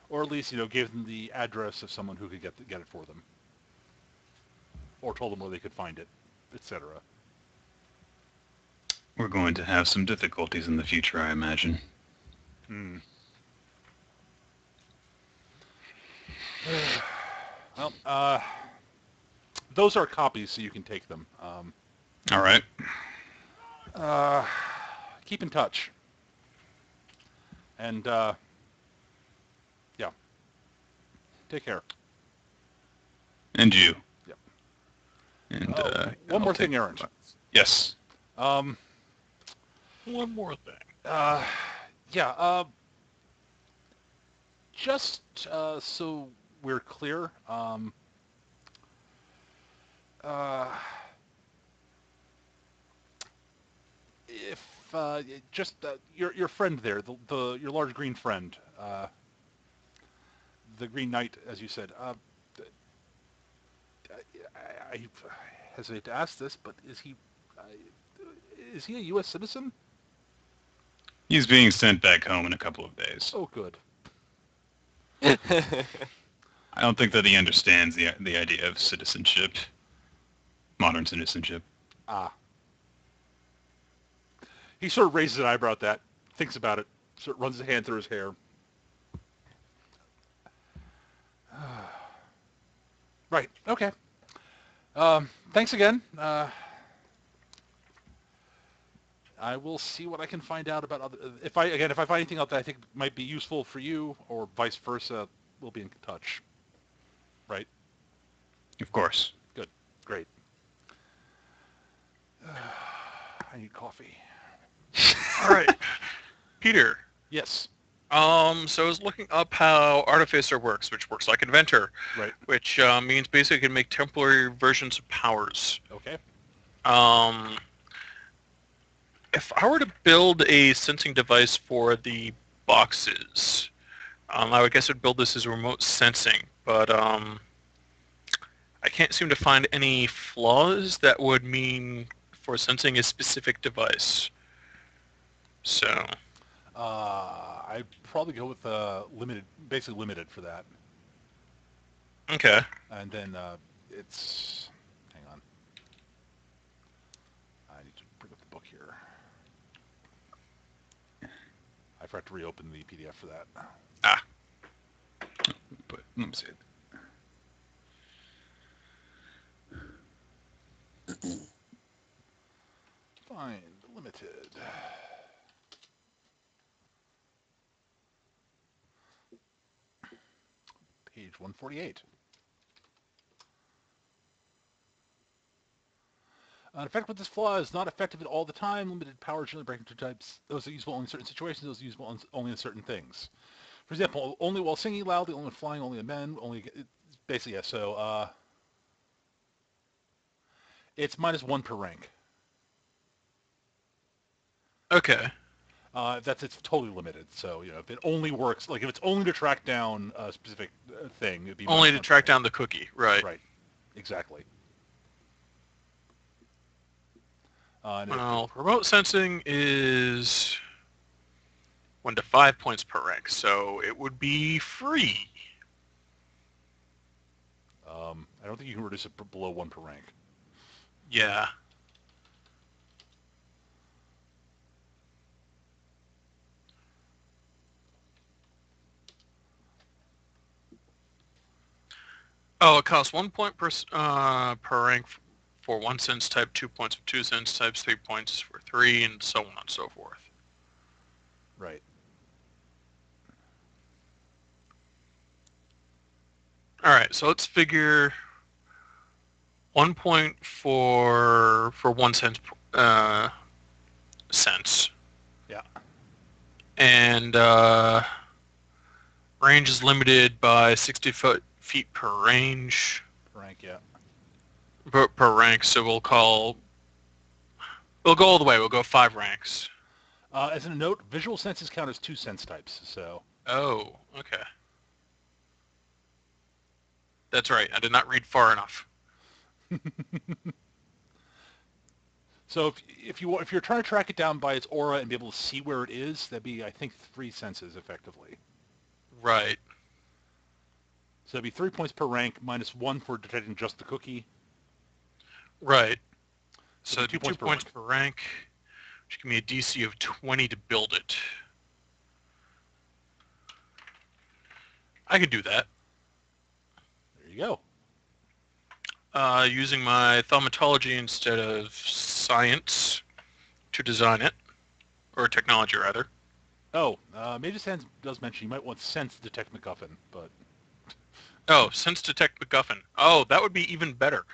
S1: Or at least gave them the address of someone who could get it for them, or told them where they could find it, etc.
S2: We're going to have some difficulties in the future, I imagine.
S1: Hmm. Well, those are copies, so you can take them.
S2: All right.
S1: Keep in touch. And, yeah. Take care.
S2: And you.
S1: Yep.
S2: And
S1: one
S2: I'll
S1: more
S2: take
S1: thing, Aaron.
S2: Yes.
S4: One more thing.
S1: Yeah. Just so we're clear, if just your friend there, your large green friend, the Green Knight, as you said. I hesitate to ask this, but is he a U.S. citizen?
S2: He's being sent back home in a couple of days.
S1: Oh, good.
S2: I don't think that he understands the idea of citizenship, modern citizenship.
S1: Ah. He sort of raises an eyebrow at that, thinks about it, sort of runs his hand through his hair. Right. Okay. Thanks again. I will see what I can find out about other. If I find anything out that I think might be useful for you, or vice versa, we'll be in touch. Right.
S2: Of course.
S1: Good. Great. I need coffee.
S4: All right, Peter.
S1: Yes.
S4: So I was looking up how Artificer works, which works like Inventor,
S1: Right.
S4: which means basically you can make temporary versions of powers.
S1: Okay.
S4: If I were to build a sensing device for the boxes, I would guess I'd build this as remote sensing, but I can't seem to find any flaws that would mean for sensing a specific device. So,
S1: I'd probably go with limited, basically limited for that.
S4: okay.
S1: And then it's, hang on. I need to bring up the book here. I forgot to reopen the PDF for that.
S4: Ah.
S2: But let me see.
S1: Find limited. Page 148. An effect with this flaw is not effective at all the time. Limited power generally breaking two types. Those are useful only in certain situations. Those are useful only in certain things. For example, only while singing loudly, only when flying, only in men, only... Basically, yeah, so... it's -1 per rank.
S4: Okay.
S1: It's totally limited. So, if it only works... Like, if it's only to track down a specific thing, it'd be...
S4: Only to
S1: -1
S4: track
S1: per rank.
S4: down the cookie, right.
S1: Right. Exactly.
S4: Well, remote sensing is 1 to 5 points per rank, so it would be free.
S1: I don't think you can reduce it below 1 per rank.
S4: Yeah. Oh, it costs 1 point per rank for 1 sense type, 2 points for 2 sense types, 3 points for 3, and so on and so forth.
S1: Right.
S4: All right, so let's figure 1 point for 1 sense. Sense.
S1: Yeah.
S4: And range is limited by 60 feet per range.
S1: Rank, yeah.
S4: Per rank, so we'll go all the way. We'll go 5 ranks.
S1: As a note, visual senses count as 2 sense types, so...
S4: Oh, okay. That's right. I did not read far enough.
S1: So if you're trying to track it down by its aura and be able to see where it is, that'd be, I think, 3 senses, effectively.
S4: Right.
S1: So it'd be 3 points per rank, minus 1 for detecting just the cookie.
S4: Right.
S1: So
S4: So 2 points per rank, which give me a DC of 20 to build it. I could do that.
S1: There you go.
S4: Using my thaumatology instead of science to design it, or technology rather.
S1: Oh, Mage's Hand does mention you might want Sense to detect MacGuffin, but...
S4: Oh, sense detect MacGuffin. Oh, that would be even better.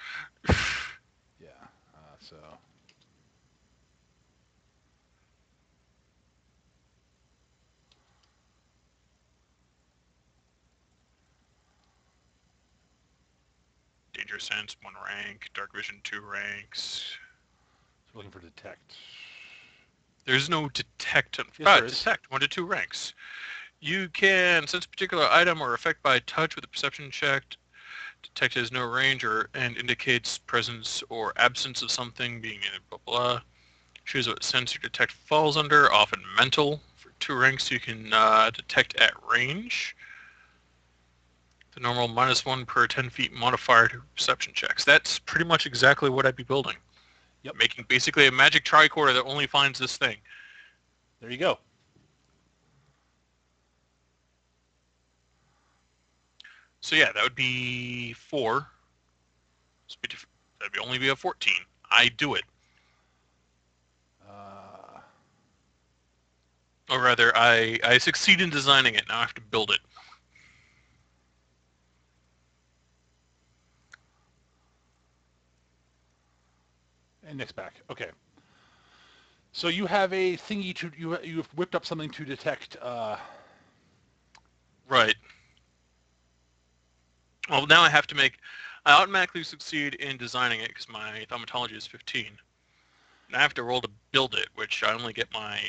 S1: Yeah, so...
S4: Danger sense 1 rank, dark vision 2 ranks.
S1: So looking for detect.
S4: There's no detect.
S1: Yes, there is.
S4: Detect 1 to 2 ranks. You can sense a particular item or effect by touch with a perception check. Detect has no range and indicates presence or absence of something, being in blah blah. Choose what sense your detect falls under. Often mental. For 2 ranks, you can detect at range. The normal -1 per 10 feet modifier to perception checks. That's pretty much exactly what I'd be building.
S1: Yep.
S4: Making basically a magic tricorder that only finds this thing.
S1: There you go.
S4: So yeah, that would be 4. That'd only be a 14. I do it. Or rather, I succeed in designing it. Now I have to build it.
S1: And Nick's back. Okay. So you have a thingy to... You've whipped up something to detect...
S4: Right. Well, now I have to make... I automatically succeed in designing it because my thaumatology is 15. And I have to roll to build it, which I only get my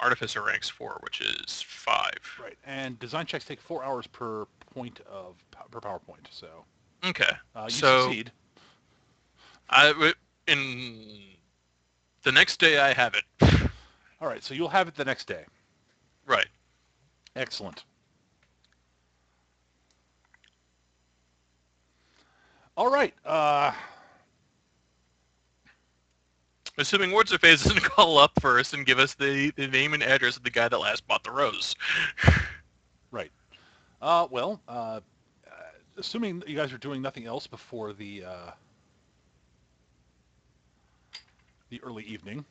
S4: artificer ranks for, which is 5.
S1: Right, and design checks take 4 hours per point of... per PowerPoint, so...
S4: Okay.
S1: You
S4: So
S1: succeed.
S4: in the next day I have it.
S1: All right, so you'll have it the next day.
S4: Right.
S1: Excellent. All right.
S4: Assuming What's Her Face doesn't call up first and give us the name and address of the guy that last bought the rose.
S1: Right. Assuming you guys are doing nothing else before the early evening.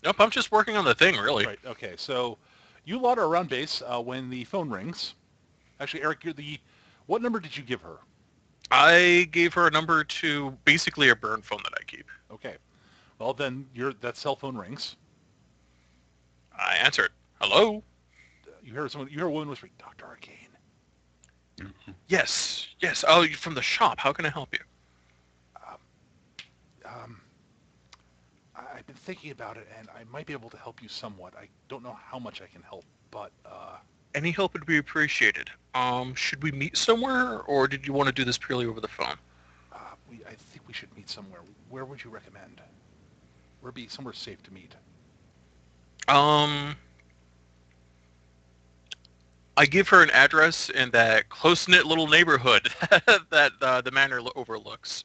S4: Nope, I'm just working on the thing, really.
S1: Right. Okay. So you lot are around base when the phone rings. Actually, Eric, what number did you give her?
S4: I gave her a number to basically a burn phone that I keep.
S1: Okay. Well, then that cell phone rings.
S4: I answer it. Hello?
S1: You hear a woman whispering, Dr. Arcane.
S4: Yes. Oh, you're from the shop. How can I help you?
S1: I've been thinking about it, and I might be able to help you somewhat. I don't know how much I can help, but
S4: Any help would be appreciated. Should we meet somewhere, or did you want to do this purely over the phone?
S1: I think we should meet somewhere. Where would you recommend? Where would be somewhere safe to meet?
S4: I give her an address in that close-knit little neighborhood that the manor overlooks.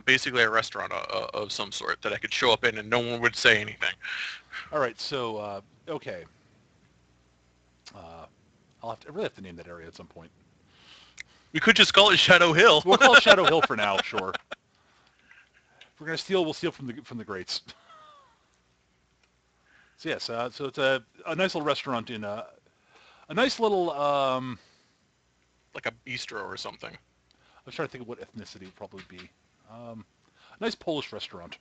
S4: Basically a restaurant of some sort that I could show up in and no one would say anything.
S1: All right, so, okay. I really have to name that area at some point.
S4: We could just call it Shadow Hill.
S1: We'll call it Shadow Hill for now, sure. If we're going to steal, we'll steal from the greats. So yes, so it's a nice little restaurant in a nice little...
S4: like a bistro or something.
S1: I was trying to think of what ethnicity would probably be. A nice Polish restaurant.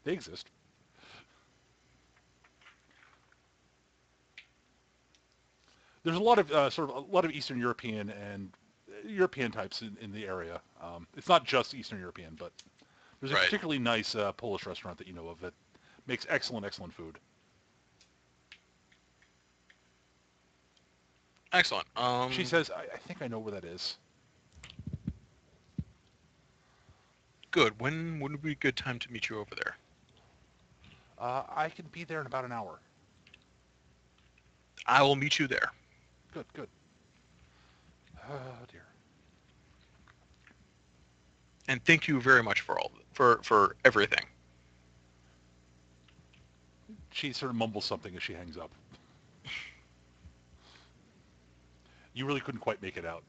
S1: They exist. There's a lot of Eastern European and European types in the area. It's not just Eastern European, but there's a
S4: Right.
S1: particularly nice Polish restaurant that you know of that makes excellent food.
S4: Excellent.
S1: She says, I think I know where that is.
S4: Good. When would be a good time to meet you over there?
S1: I can be there in about an hour.
S4: I will meet you there.
S1: Good. Oh, dear.
S4: And thank you very much for everything.
S1: She sort of mumbles something as she hangs up. You really couldn't quite make it out.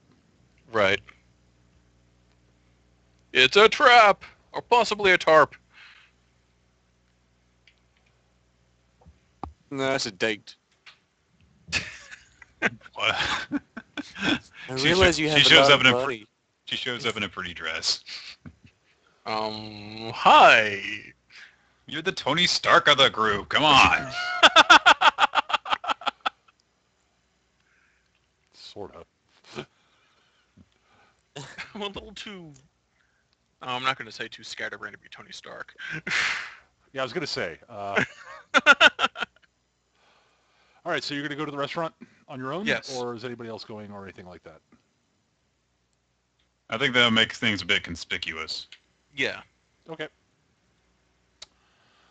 S4: Right. It's a trap, or possibly a tarp.
S3: No, that's a date.
S2: What?
S3: I
S2: She
S3: realize
S2: sho-
S3: you
S2: she
S3: have
S2: shows
S3: a
S2: up in a pr-
S3: party.
S2: She shows up in a pretty dress.
S4: Hi.
S2: You're the Tony Stark of the group. Come on.
S1: Sort of.
S4: I'm a little too... I'm not going to say too scatterbrained to be Tony Stark.
S1: Yeah, I was going to say. All right, so you're going to go to the restaurant on your own?
S4: Yes.
S1: Or is anybody else going or anything like that?
S2: I think that'll make things a bit conspicuous.
S4: Yeah.
S1: Okay.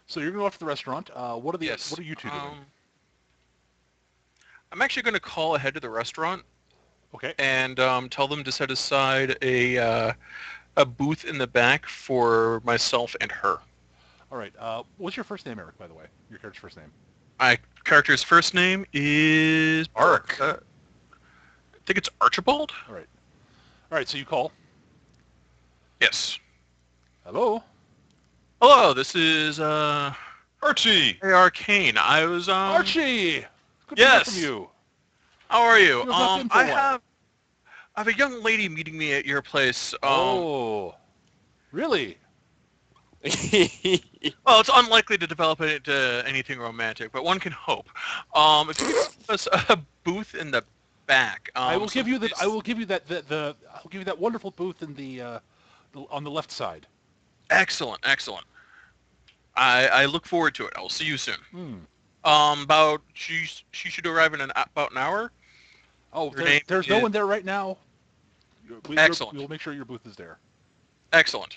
S1: So you're going to go off to the restaurant. What are you two doing?
S4: I'm actually going to call ahead to the restaurant
S1: Okay.
S4: and tell them to set aside a booth in the back for myself and her.
S1: All right. What's your first name, Eric, by the way? Your character's first name.
S4: My character's first name is...
S2: Ark.
S4: I think it's Archibald?
S1: All right, so you call.
S4: Yes.
S1: Hello?
S4: Hello, this is
S2: Archie!
S4: Arcane. I was
S1: Archie! Good
S4: yes.
S1: to hear from you.
S4: How are you?
S1: You've not been for a
S4: I
S1: while.
S4: have a young lady meeting me at your place.
S1: Oh. Really?
S4: Well, it's unlikely to develop into anything romantic, but one can hope. If you could give us a booth in the back,
S1: I will give you that.
S4: it's-
S1: I will give you that. I'll give you that wonderful booth in the on the left side.
S4: Excellent, excellent. I look forward to it. I'll see you soon.
S1: Hmm.
S4: She should arrive in about an hour.
S1: Oh,
S4: Her name
S1: there's no
S4: is-
S1: one there right now.
S4: Excellent.
S1: We will make sure your booth is there.
S4: Excellent.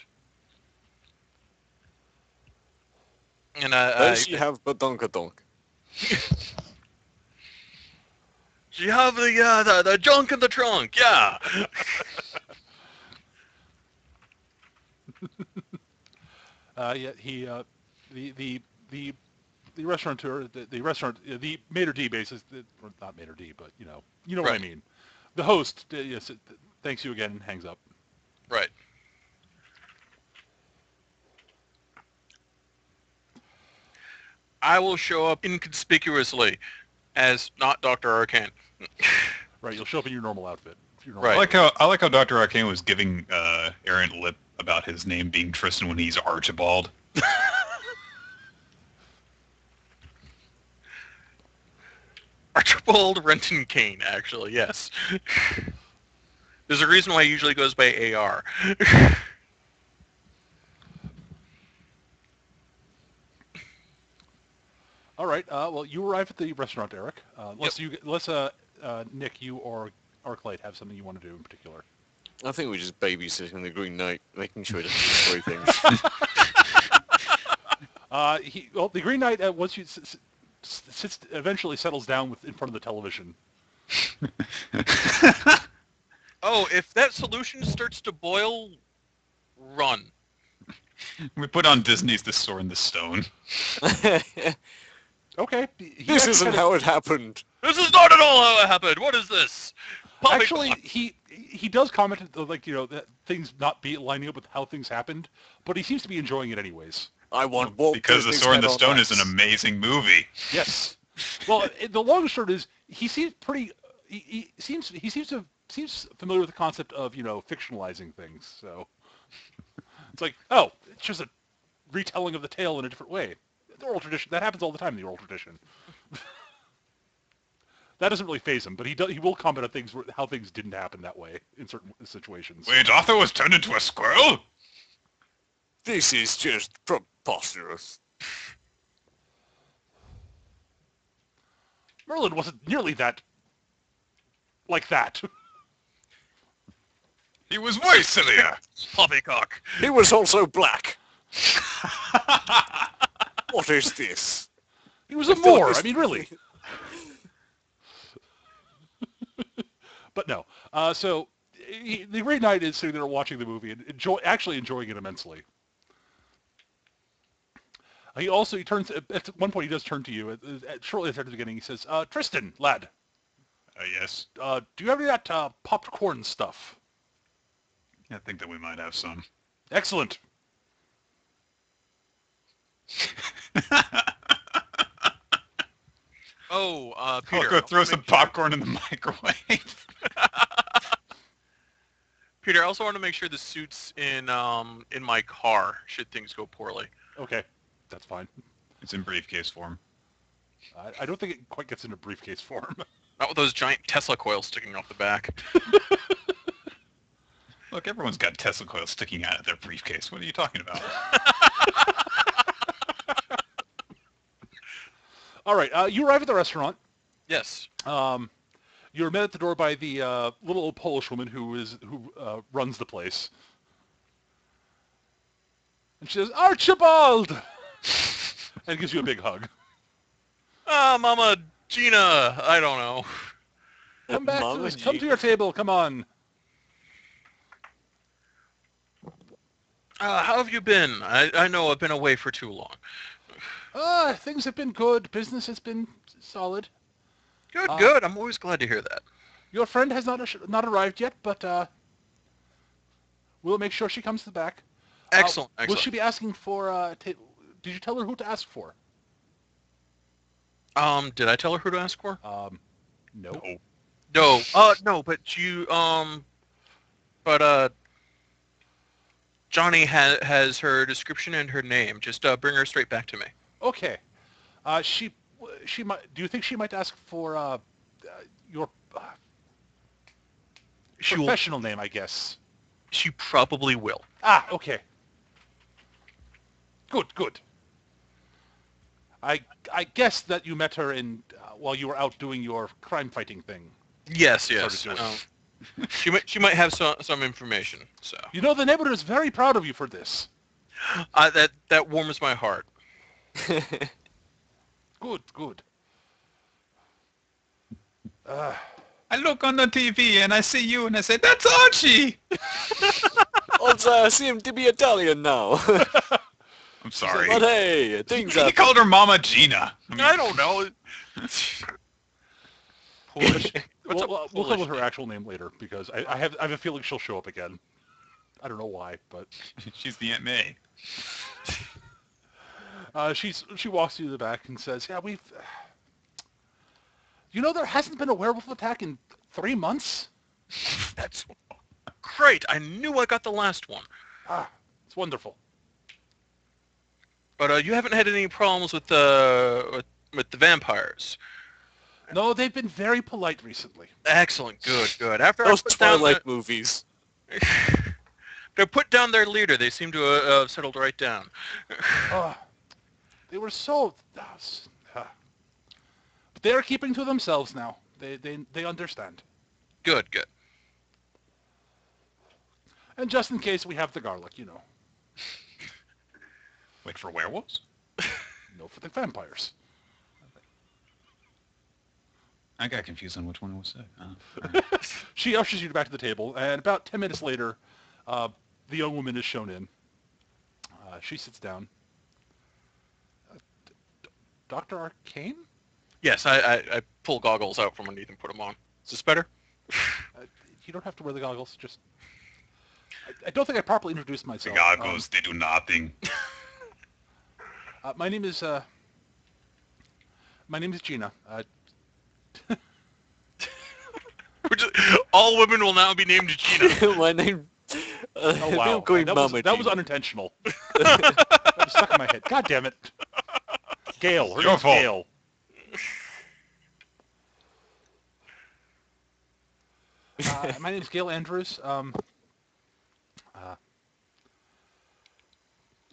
S4: And
S3: Does she have badonkadonk?
S4: you have the junk in the trunk, yeah.
S1: Yeah. The restaurateur, the restaurant, the maitre d' basis, or not maitre d', but you know what I
S4: Right.
S1: mean. The host, yes, thanks you again, and hangs up.
S4: Right. I will show up inconspicuously as not Dr. Arcane.
S1: Right, you'll show up in your normal outfit. Your normal
S4: Right.
S2: I like how Dr. Arcane was giving Aaron lip about his name being Tristan when he's Archibald.
S4: Archibald Renton Kane, actually, yes. There's a reason why he usually goes by AR.
S1: All right. Well, you arrive at the restaurant, Eric. Unless Nick, you or Arclight have something you want to do in particular.
S3: I think we're just babysitting the Green Knight, making sure he doesn't destroy things.
S1: The Green Knight, once you eventually settles down in front of the television.
S4: Oh, if that solution starts to boil, run.
S2: We put on Disney's The Sword in the Stone.
S1: Okay.
S3: This isn't how it happened.
S4: This is not at all how it happened. What is this?
S1: Actually, he does comment that things not be lining up with how things happened, but he seems to be enjoying it anyways.
S3: I want Walt
S2: Because The
S3: Disney's
S2: Sword in the
S3: head on
S2: Stone is an
S3: ice.
S2: amazing movie.
S1: Yes. Well, the long and short is he seems pretty. He seems familiar with the concept of fictionalizing things. So it's like, oh, it's just a retelling of the tale in a different way. The oral tradition, that happens all the time in the oral tradition. That doesn't really faze him, but he will comment on things how things didn't happen that way in certain situations.
S2: Wait, Arthur was turned into a squirrel?
S3: This is just preposterous.
S1: Merlin wasn't nearly that like that.
S2: He was way sillier.
S4: Poppycock.
S3: He was also black. What is this?
S1: He was a Moor. I mean, really. But no. So the Grey Knight is sitting there watching the movie and actually enjoying it immensely. He turns at one point. He does turn to you shortly after the beginning. He says, "Tristan, lad,
S2: Yes.
S1: do you have any of that popped corn stuff?"
S2: I think that we might have some.
S1: Excellent.
S4: Peter.
S2: I'll go throw some popcorn in the microwave.
S4: Peter, I also want to make sure the suit's in my car should things go poorly.
S1: Okay, that's fine.
S2: It's in briefcase form.
S1: I don't think it quite gets into briefcase form.
S4: Not with those giant Tesla coils sticking off the back.
S2: Look, everyone's got Tesla coils sticking out of their briefcase. What are you talking about?
S1: All right, you arrive at the restaurant.
S4: Yes.
S1: You're met at the door by the little old Polish woman who runs the place. And she says, "Archibald!" and gives you a big hug.
S4: Mama Gina, I don't know.
S1: Come back to
S3: Mama
S1: this. Come
S3: Gina.
S1: to your table. Come on.
S4: How have you been? I know I've been away for too long.
S1: Things have been good. Business has been solid.
S4: Good, good. I'm always glad to hear that.
S1: Your friend has not arrived yet, but we'll make sure she comes to the back.
S4: Excellent,
S1: Will
S4: excellent.
S1: she be asking for? Did you tell her who to ask for?
S4: Did I tell her who to ask for?
S1: No.
S2: No.
S4: No, but Johnny has her description and her name. Just bring her straight back to me.
S1: Okay. She might. Do you think she might ask for your professional name? I guess.
S4: She probably will.
S1: Okay. Good. I guess that you met her while you were out doing your crime fighting thing.
S4: Yes.
S1: Started doing.
S4: She might have some information. So
S1: You know, the neighborhood is very proud of you for this.
S4: that warms my heart.
S1: Good.
S2: I look on the TV and I see you and I say, "That's Archie!"
S3: Also, I seem to be Italian now.
S2: I'm sorry.
S3: But hey, things
S2: He
S3: are...
S2: called her Mama Gina.
S4: I don't know. Polish. What's
S1: We'll
S4: a
S1: come
S4: Polish
S1: with her
S4: name?
S1: actual name later because I have a feeling she'll show up again. I don't know why, but
S2: She's the Aunt May.
S1: she walks you to the back and says, "Yeah, we've. You know, there hasn't been a werewolf attack in 3 months.
S4: That's great. I knew I got the last one.
S1: It's wonderful.
S4: But you haven't had any problems with the vampires.
S1: No, they've been very polite recently.
S4: Excellent. Good. After
S3: Those
S4: I put down
S3: Twilight movies.
S4: they put down their leader, they seem to have settled right down.
S1: They were so. But they are keeping to themselves now. They understand.
S4: Good.
S1: And just in case, we have the garlic, you know.
S2: Wait, for werewolves?
S1: No, for the vampires.
S2: I got confused on which one was said.
S1: She ushers you back to the table, and about 10 minutes later, the young woman is shown in. She sits down. Dr. Arcane?
S4: Yes, I pull goggles out from underneath and put them on. Is this better?
S1: You don't have to wear the goggles. Just, I don't think I properly introduced
S2: The
S1: myself.
S2: goggles, they do nothing.
S1: My name is Gina.
S4: All women will now be named Gina.
S3: My name...
S1: Oh wow,
S3: going
S1: that
S3: Mama
S1: was
S3: Gina.
S1: unintentional. It's stuck in my head. God damn it. Gail. Her
S2: Your
S1: name's
S2: fault.
S1: Gail. My name's Gail Andrews.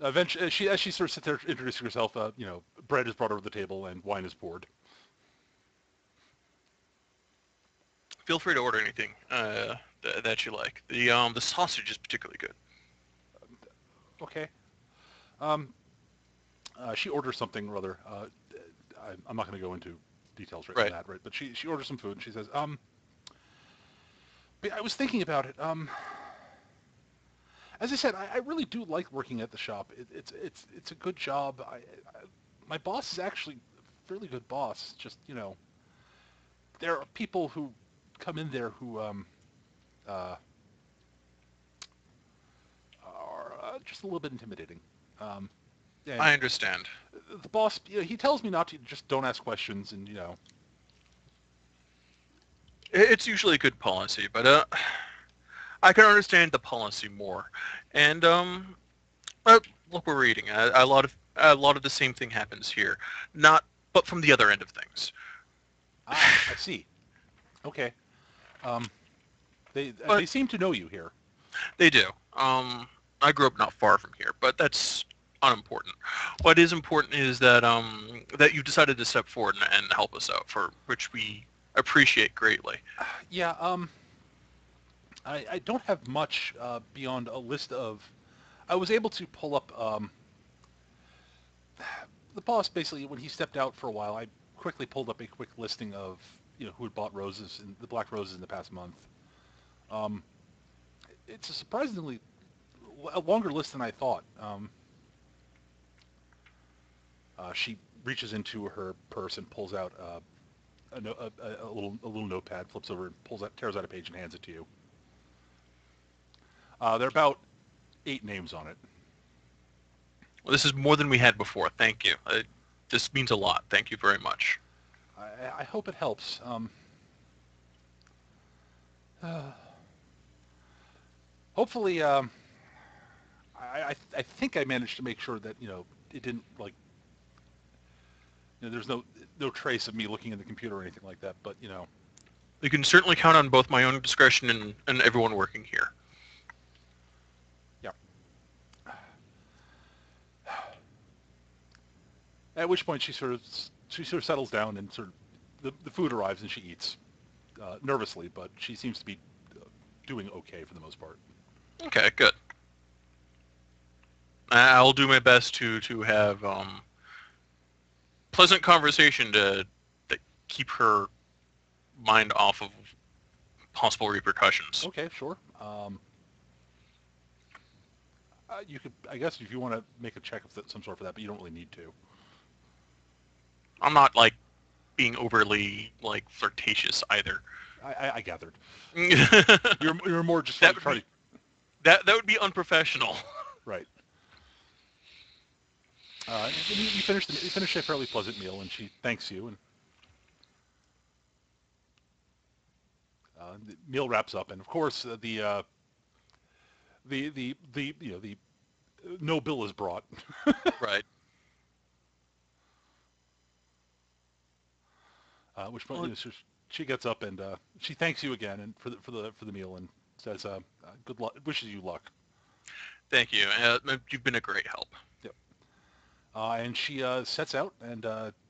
S1: Eventually, as she sort of sits there introducing herself, bread is brought over the table and wine is poured.
S4: Feel free to order anything that you like. The sausage is particularly good.
S1: Okay. She orders something rather. I'm not going to go into details right
S4: Right.
S1: on that, right? But she orders some food and she says, but I was thinking about it. As I said, I really do like working at the shop. It's a good job. My boss is actually a fairly good boss. Just there are people who come in there who are just a little bit intimidating. And
S4: I understand.
S1: the boss, he tells me not to just don't ask questions, and
S4: It's usually a good policy, but I can understand the policy more. And look, we're reading. A lot of the same thing happens here, but from the other end of things.
S1: I see. Okay. They seem to know you here.
S4: They do. I grew up not far from here, but that's unimportant. What is important is that that you decided to step forward and help us out, for which we appreciate greatly.
S1: Yeah. I don't have much beyond a list of. I was able to pull up the boss. Basically, when he stepped out for a while, I quickly pulled up a quick listing of who had bought roses and the black roses in the past month. It's a surprisingly a longer list than I thought. She reaches into her purse and pulls out a little notepad, flips over, and tears out a page and hands it to you. There are about 8 names on it.
S4: Well, this is more than we had before. Thank you. This means a lot. Thank you very much.
S1: I hope it helps. Hopefully, I think I managed to make sure that it didn't there's no trace of me looking in the computer or anything like that. But
S4: You can certainly count on both my own discretion and everyone working here.
S1: yeah. At which point she sort of settles down and sort of the food arrives and she eats nervously, but she seems to be doing okay for the most part.
S4: Okay, good. I'll do my best to have pleasant conversation to keep her mind off of possible repercussions.
S1: Okay, sure. You could, I guess, if you want to make a check of some sort for that, but you don't really need to.
S4: I'm not being overly flirtatious either.
S1: I gathered.
S4: that
S1: You're more just
S4: That
S1: trying
S4: would that would be unprofessional.
S1: right. And you finish a fairly pleasant meal, and she thanks you, and the meal wraps up, and of course the no bill is brought.
S4: Right.
S1: Which point she gets up and she thanks you again and for the meal and says good luck, wishes you luck.
S4: Thank you. You've been a great help.
S1: Yep. And she sets out and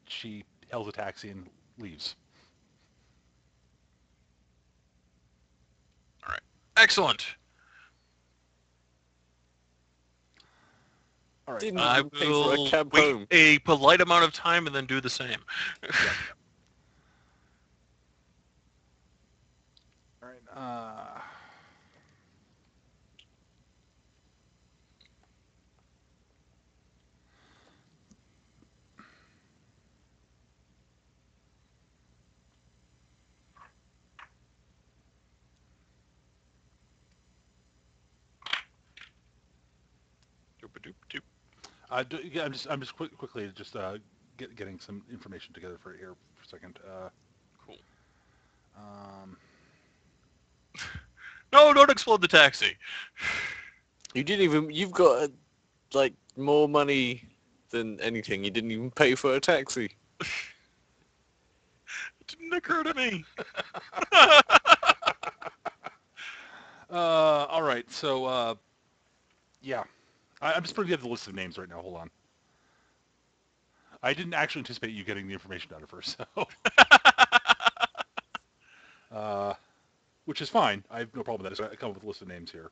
S1: she hails a taxi and leaves.
S4: All right. Excellent.
S1: All right.
S3: Didn't
S4: I
S3: even pay for a
S4: will
S3: cab
S4: wait
S3: home.
S4: a polite amount of time and then do the same.
S1: Yeah. All right.
S4: Doop-a-doop-doop.
S1: Yeah, I'm just quickly just getting some information together for here for a second.
S4: Cool.
S1: Um,
S4: No, don't explode the taxi.
S3: You didn't even. You've got a like more money than anything. He didn't even pay for a taxi.
S4: It didn't occur to me.
S1: All right. So, yeah. I'm just putting together the list of names right now. Hold on. I didn't actually anticipate you getting the information out of her, so... which is fine. I have no problem with that. So I come up with a list of names here.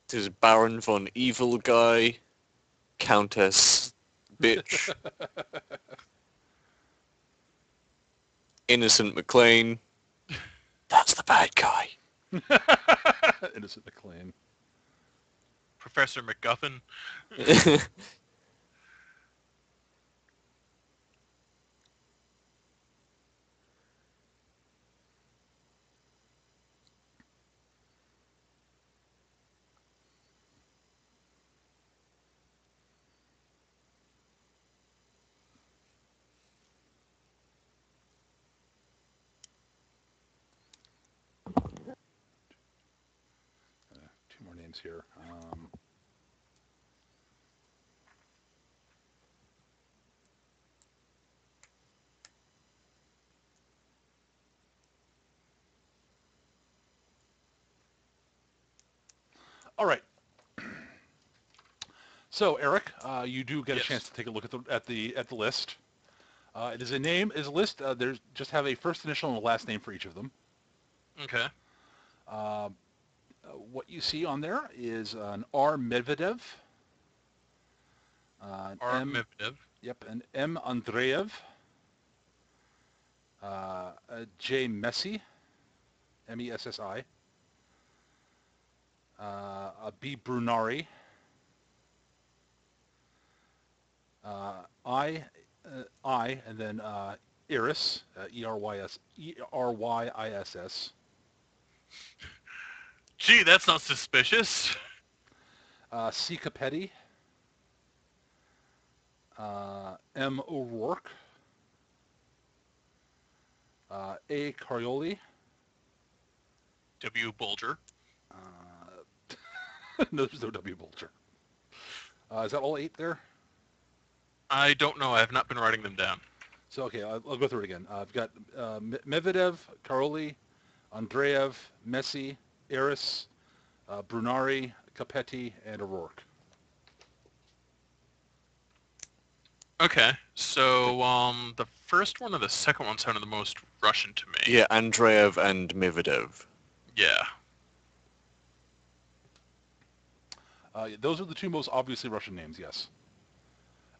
S3: There's Baron von Evil Guy, Countess Bitch, Innocent McLean. That's the bad guy.
S1: Innocent McLean.
S4: Professor McGuffin.
S1: Two more names here. All right. So, Eric, you do get
S4: Yes.
S1: a chance to take a look at the list. It is a list. There's just have a first initial and a last name for each of them.
S4: Okay.
S1: What you see on there is an R. Medvedev, an
S4: R.
S1: M.
S4: Medvedev.
S1: Yep, an M. Andreev, a J. Messi, Messi, a B. Brunari, and then Iris, Eryiss,
S4: Gee, that's not suspicious.
S1: C. Capetti, M. O'Rourke, A. Carioli,
S4: W. Bulger.
S1: no, there's no W. Bulger. Is that all 8 there?
S4: I don't know. I have not been writing them down.
S1: So, okay, I'll go through it again. I've got Medvedev, Karoli, Andreev, Messi, Eris, Brunari, Capetti, and O'Rourke.
S4: Okay, so the first one or the second one sounded the most Russian to me.
S3: Yeah, Andreev and Medvedev.
S4: Yeah.
S1: Those are the two most obviously Russian names, yes.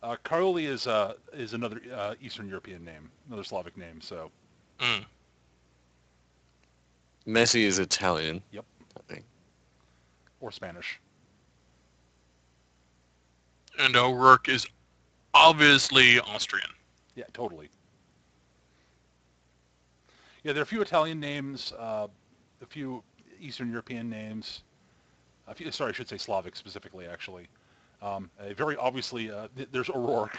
S1: Karoli is another Eastern European name, another Slavic name, so...
S4: Mm.
S3: Messi is Italian.
S1: Yep.
S3: I think.
S1: Or Spanish.
S4: And O'Rourke is obviously Austrian.
S1: Yeah, totally. Yeah, there are a few Italian names, a few Eastern European names. Sorry, I should say Slavic specifically, actually. Very obviously, there's O'Rourke.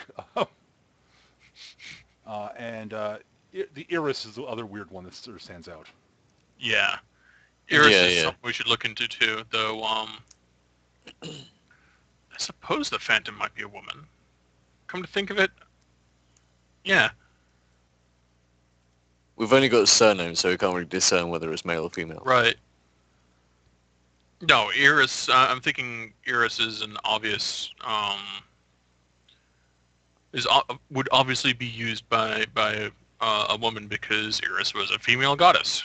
S1: And the Iris is the other weird one that sort of stands out.
S4: Yeah. Iris
S3: Yeah,
S4: is
S3: yeah.
S4: something we should look into too, though I suppose the Phantom might be a woman. Come to think of it, yeah.
S3: We've only got surnames, so we can't really discern whether it's male or female.
S4: Right. No, Iris, I'm thinking Iris is an obvious, would obviously be used by a woman because Iris was a female goddess.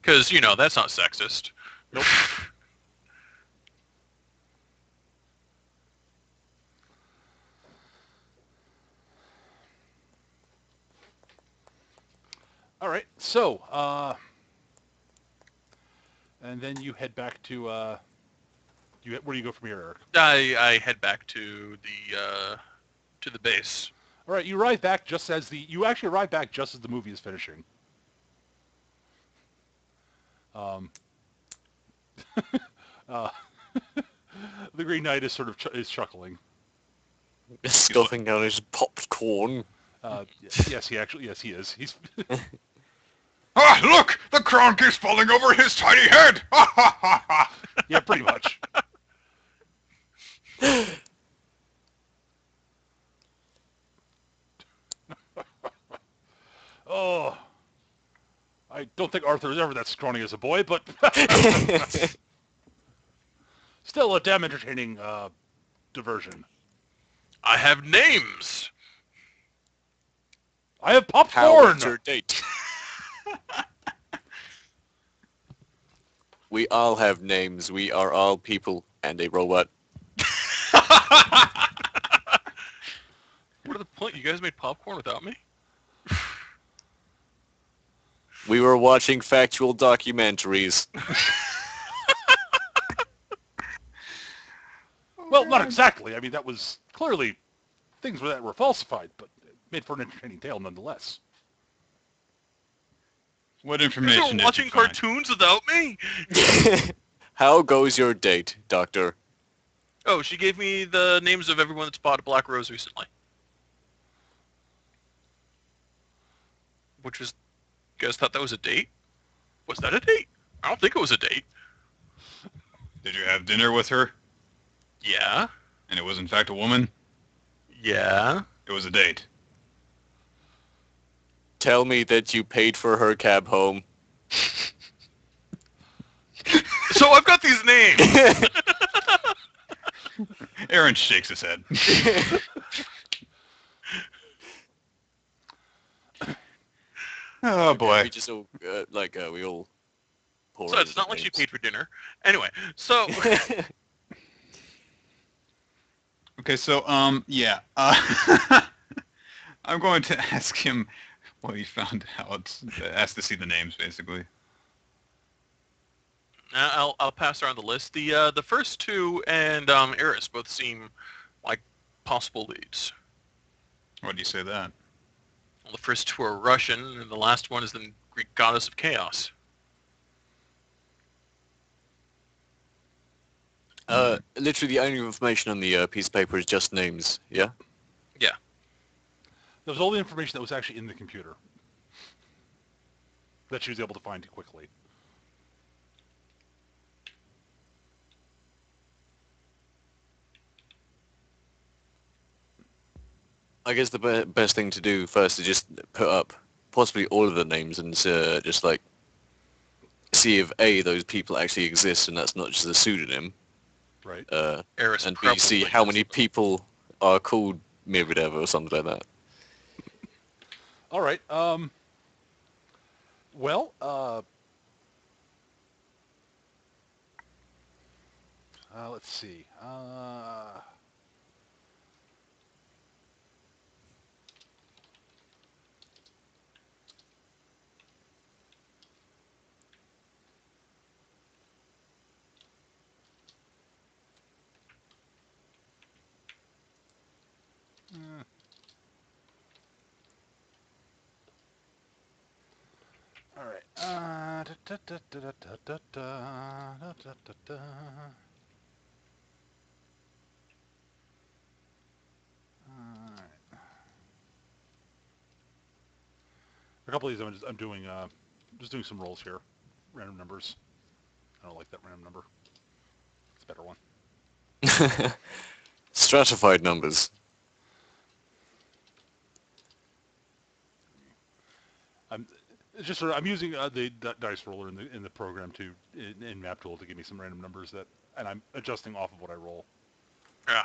S4: Because, that's not sexist.
S1: Nope. All right, so, and then you head back to, where do you go from here, Eric?
S4: I head back to the base.
S1: All right, you actually arrive back just as the movie is finishing. The Green Knight is sort of is chuckling.
S3: Stuffing down his popcorn.
S1: Yes, he is. He's
S2: Ah, look! The crown keeps falling over his tiny head! Ha ha ha ha!
S1: yeah, pretty much. Oh, I don't think Arthur was ever that scrawny as a boy, but still a damn entertaining diversion.
S4: I have names.
S1: I have
S3: How
S1: popcorn.
S3: was your date? We all have names. We are all people and a robot.
S4: What are the point? You guys made popcorn without me?
S3: We were watching factual documentaries.
S1: Well, not exactly. I mean, that was clearly things that were falsified, but made for an entertaining tale nonetheless.
S2: What
S4: You're
S2: information did
S4: watching
S2: you find?
S4: cartoons without me?
S3: How goes your date, Doctor?
S4: Oh, she gave me the names of everyone that's bought a Black Rose recently. Which was... You guys thought that was a date? Was that a date? I don't think it was a date.
S2: Did you have dinner with her?
S4: Yeah.
S2: And it was in fact a woman?
S4: Yeah.
S2: It was a date.
S3: Tell me that you paid for her cab home.
S4: So I've got these names.
S2: Aaron shakes his head. Oh boy.
S3: We just all, we all... pour
S4: So it's
S3: into
S4: not like she
S3: names.
S4: paid for dinner. Anyway, so...
S2: Okay, so yeah. I'm going to ask him what he found out. Ask to see the names, basically.
S4: I'll pass around the list. The first two and Eris both seem like possible leads.
S2: Why do you say that?
S4: Well, the first two are Russian, and the last one is the Greek goddess of chaos.
S3: Literally the only information on the piece of paper is just names, yeah?
S1: That was all the information that was actually in the computer that she was able to find quickly.
S3: I guess the best thing to do first is just put up possibly all of the names and just like see if A, those people actually exist and that's not just a pseudonym,
S1: Right.
S4: Eris
S3: and B,
S4: probably
S3: see how many
S4: is.
S3: people are called Mirvidev or something like that.
S1: All right. Well, let's see. All right. All right. A couple of these, I'm doing just doing some rolls here, random numbers. I don't like that random number. It's a better one.
S3: Stratified numbers.
S1: It's just sort of, I'm using the dice roller in the program in MapTool to give me some random numbers and I'm adjusting off of what I roll.
S4: Yeah.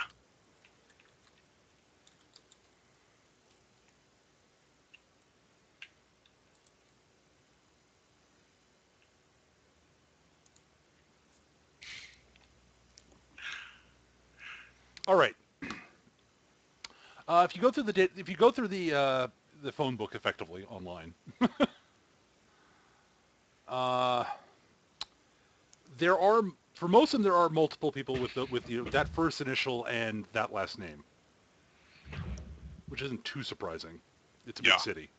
S1: All right. If you go through the phone book effectively online, there are for most of them there are multiple people with that first initial and that last name, which isn't too surprising. It's a big
S2: Yeah.
S1: city.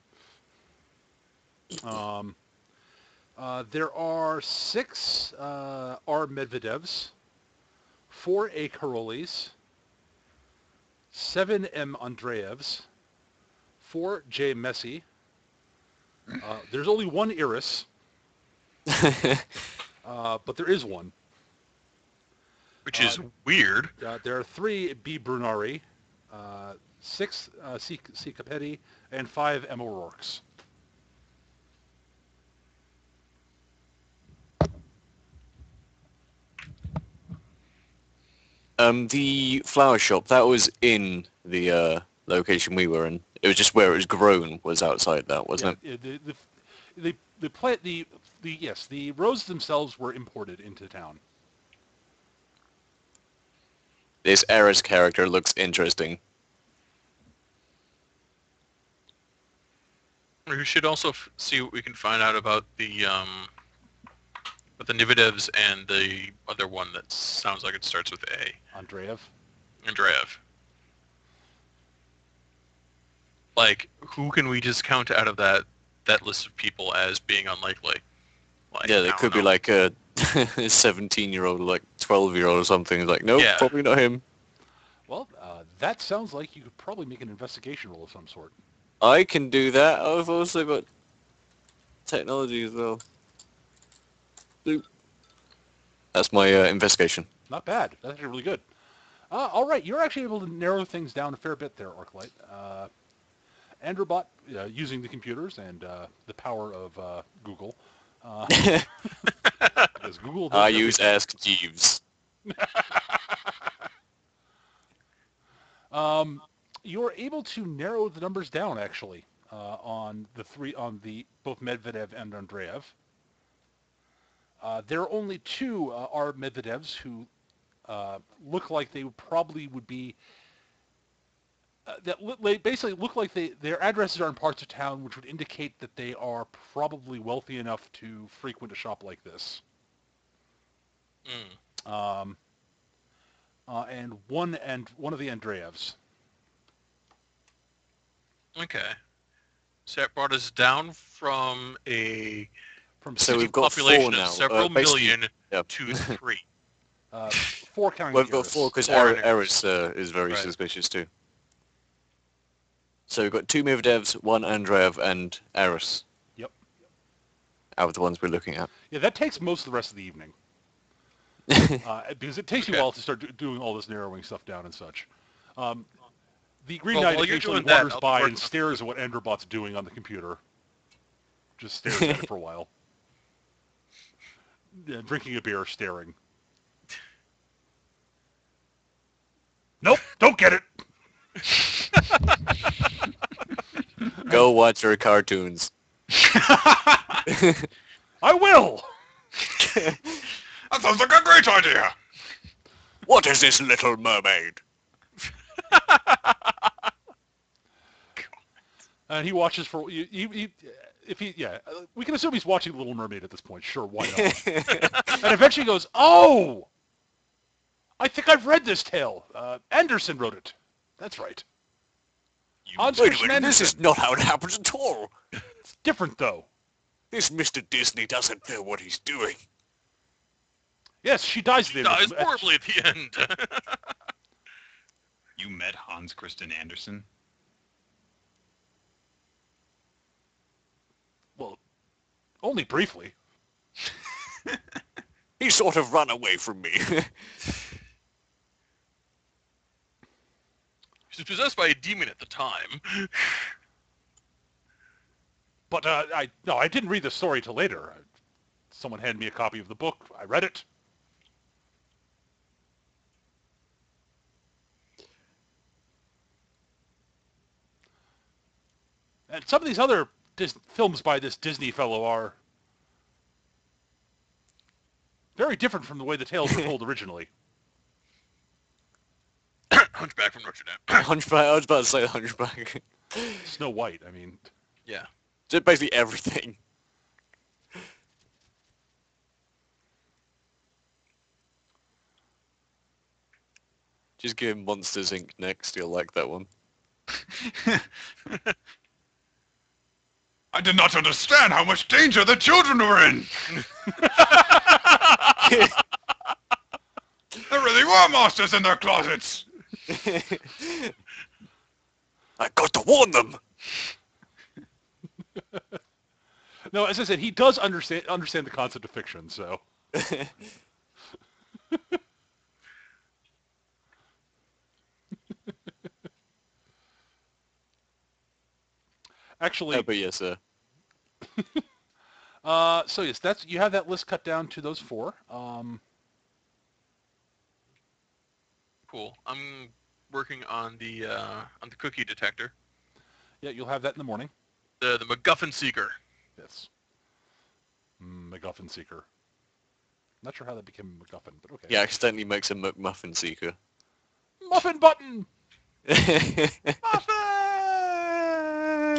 S1: There are 6 R. Medvedevs, 4 A. Karolis, 7 M. Andreevs, 4 J. Messi. There's only one Iris, but there is one.
S4: Which is weird.
S1: There are 3 B. Brunari, 6 C. Capetti, and 5 M. O'Rourke's.
S3: The flower shop, that was in the location we were in. It was just where it was grown was outside that, wasn't it?
S1: The roses themselves were imported into town.
S3: This Eris character looks interesting.
S4: We should also see what we can find out about the Nivadevs and the other one that sounds like it starts with A.
S1: Andreev.
S4: Like, who can we discount out of that list of people as being unlikely? Like,
S3: Yeah, there could be like a 17-year-old, like 12-year-old or something. Like, nope,
S4: Yeah.
S3: probably not him.
S1: Well, that sounds like you could probably make an investigation roll of some sort.
S3: I can do that. I've also got technology as well. Boop. That's my investigation.
S1: Not bad. That's actually really good. All right, you're actually able to narrow things down a fair bit there, Arclight. Androbot, using the computers and the power of Google. Because Google does
S3: I use
S1: everything.
S3: Ask Jeeves.
S1: You're able to narrow the numbers down actually on both Medvedev and Andreev. There are only 2 are Medvedevs who look like they probably would be basically look like their addresses are in parts of town which would indicate that they are probably wealthy enough to frequent a shop like this. And one of the Andreevs.
S4: Okay. So that brought us down from a
S1: From
S3: So
S4: city
S3: we've got 4
S4: population
S3: now.
S4: of several
S3: Basically,
S4: million
S3: yeah.
S4: to 3.
S1: 4 counting
S3: We've got
S1: Iris.
S3: 4 because
S4: Four
S3: Eris is very
S4: Right.
S3: suspicious too. So we've got 2 Medvedevs, 1 Andreev, and Eris.
S1: Yep.
S3: Out of the ones we're looking at.
S1: Yeah, that takes most of the rest of the evening. Because it takes you a
S4: Okay.
S1: while to start doing all this narrowing stuff down and such. The Green
S4: Well,
S1: Knight
S4: while you're
S1: occasionally
S4: doing that,
S1: wanders
S4: I'll be
S1: by
S4: working
S1: and
S4: on-
S1: stares at what Androbot's doing on the computer. Just stares at it for a while. Yeah, drinking a beer, staring. Nope, don't get it!
S3: Go watch your cartoons.
S1: I will!
S2: That sounds like a great idea.
S3: What is this Little Mermaid?
S1: And he watches for... we can assume he's watching Little Mermaid at this point. Sure, why not? And eventually he goes, oh! I think I've read this tale. Anderson wrote it. That's right. Hans
S3: Wait a
S1: Christian
S3: minute, this
S1: Andersen.
S3: is not how it happens at all.
S1: It's different, though.
S3: This Mr. Disney doesn't know what he's doing.
S1: Yes, she dies at the end.
S4: Dies horribly at the end.
S2: You met Hans Christian Andersen?
S1: Well, only briefly.
S3: He sort of run away from me.
S4: She was possessed by a demon at the time.
S1: But I didn't read the story till later. Someone handed me a copy of the book. I read it. And some of these other films by this Disney fellow are very different from the way the tales were told originally.
S4: Hunchback from Notre Dame.
S3: Hunchback, I was about to say Hunchback.
S1: Snow White, I mean.
S4: Yeah.
S3: Just basically everything. Just give him Monsters Inc. next, you'll like that one.
S2: I did not understand how much danger the children were in. There really were monsters in their closets.
S3: I got to warn them.
S1: No, as I said, he does understand the concept of fiction. So actually,
S3: But yes, sir.
S1: so yes, that's you have that list cut down to those four.
S4: Cool. I'm working on the cookie detector.
S1: Yeah, you'll have that in the morning.
S4: The MacGuffin Seeker.
S1: Yes. MacGuffin Seeker. Not sure how that became a MacGuffin, but okay.
S3: He accidentally makes a McMuffin seeker.
S1: Muffin button!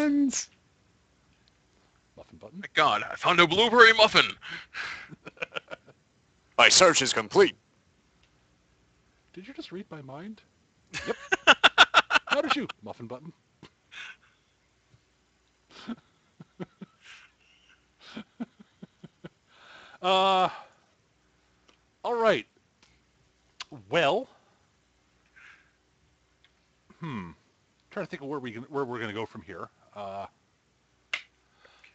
S2: Muffins!
S1: Muffin button?
S4: My God, I found a blueberry muffin.
S3: My search is complete.
S1: Did you just read my mind? Yep. How did you? Muffin button. All right. Well, trying to think of where we're gonna go from here.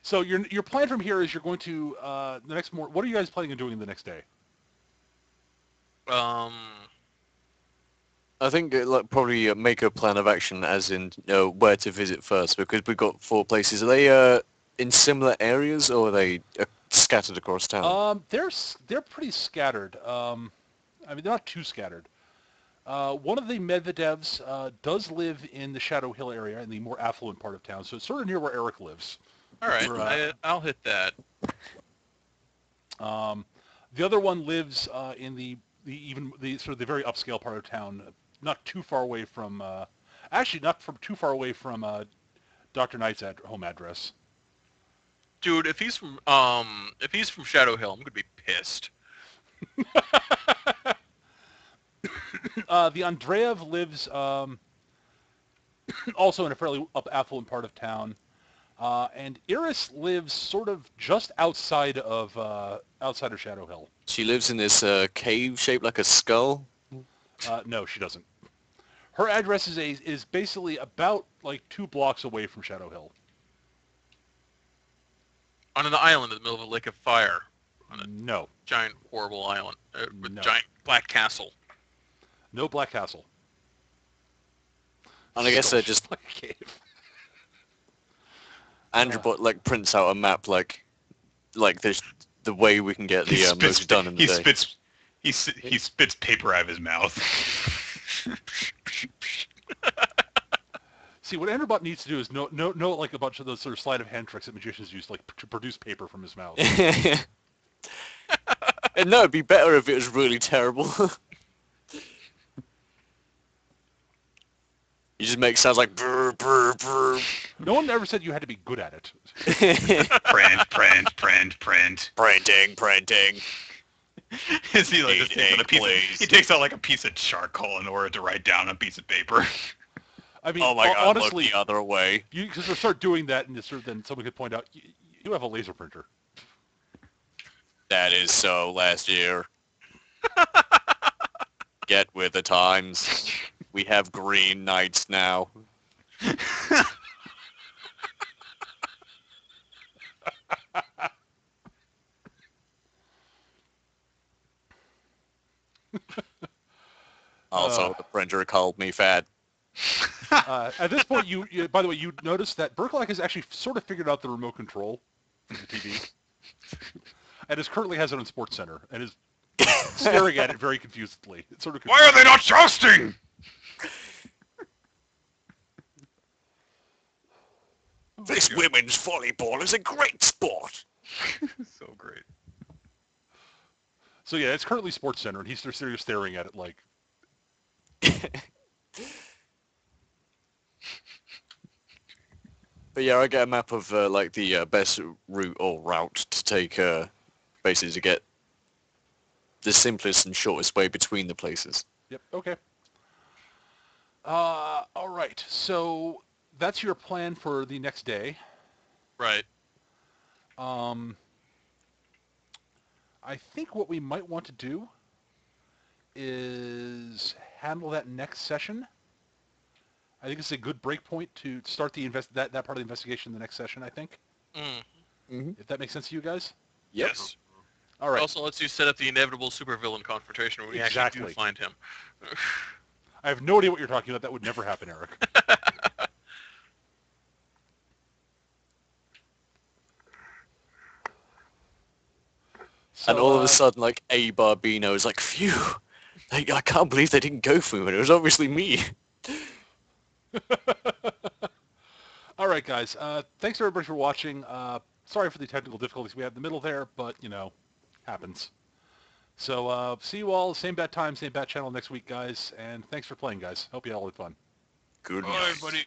S1: So your plan from here is you're going to the next more. What are you guys planning on doing the next day?
S3: I think like probably make a plan of action, as in where to visit first, because we've got 4 places. Are they in similar areas, or are they scattered across town?
S1: They're pretty scattered. I mean, they're not too scattered. One of the Medvedevs does live in the Shadow Hill area, in the more affluent part of town, so it's sort of near where Eric lives.
S4: All right,
S1: Or,
S4: I'll hit that.
S1: the other one lives in the sort of the very upscale part of town, not too far away from, actually not from too far away from Dr. Knight's home address.
S4: Dude, if he's from Shadow Hill, I'm gonna be pissed.
S1: The Andreev lives also in a fairly affluent part of town. And Iris lives sort of just outside of Shadow Hill.
S3: She lives in this cave shaped like a skull.
S1: No, she doesn't. Her address is basically about like 2 blocks away from Shadow Hill.
S4: On an island in the middle of a lake of fire. On a
S1: No,
S4: giant, horrible island with
S1: No.
S4: giant black castle.
S1: no Black Castle.
S3: And I guess
S1: Still
S3: they're just
S1: like a cave.
S3: Andrew like prints out a map like there's the way we can get the most done in the day.
S2: He spits paper out of his mouth.
S1: See, what Andrew Bot needs to do is know like a bunch of those sort of sleight of hand tricks that magicians use, like to produce paper from his mouth.
S3: And no, it'd be better if it was really terrible. You just make sounds like brr, brr, brr.
S1: No one ever said you had to be good at it.
S2: Print.
S3: Printing.
S2: Is he like he takes out like a piece of charcoal in order to write down a piece of paper.
S1: I mean,
S3: Oh my god,
S1: honestly,
S3: look the other way.
S1: you because start doing that, and then someone could point out you have a laser printer.
S3: That is so last year. Get with the times. We have green knights now. Also, the printer called me fat.
S1: At this point, you by the way, you notice that Berkelak has actually sort of figured out the remote control for the TV, and currently has it on Sports Center, and is staring at it very confusedly. It's sort of
S2: Why are they not jousting?
S3: This women's volleyball is a great sport.
S2: So great.
S1: So yeah, it's currently Sports Center, and he's just staring at it like.
S3: But yeah, I get a map of like the best route or route to take, basically to get the simplest and shortest way between the places.
S1: Yep. Okay. All right. So that's your plan for the next day.
S4: Right.
S1: I think what we might want to do is handle that next session. I think it's a good break point to start that part of the investigation in the next session, I think.
S4: Mm.
S1: If that makes sense to you guys?
S3: Yep.
S4: Yes.
S1: All right.
S4: It also lets you set up the inevitable supervillain confrontation when we actually do
S1: Exactly.
S4: find him.
S1: I have no idea what you're talking about. That would never happen, Eric. So,
S3: And all of a sudden, like, A Barbino is like, phew, I can't believe they didn't go for me. It was obviously me.
S1: all right, guys. Thanks everybody for watching. Sorry for the technical difficulties we had in the middle there, but happens. So see you all same bat time, same bat channel next week, guys. And thanks for playing, guys. Hope you all had fun.
S3: Good
S4: Bye,
S3: night.
S4: buddy.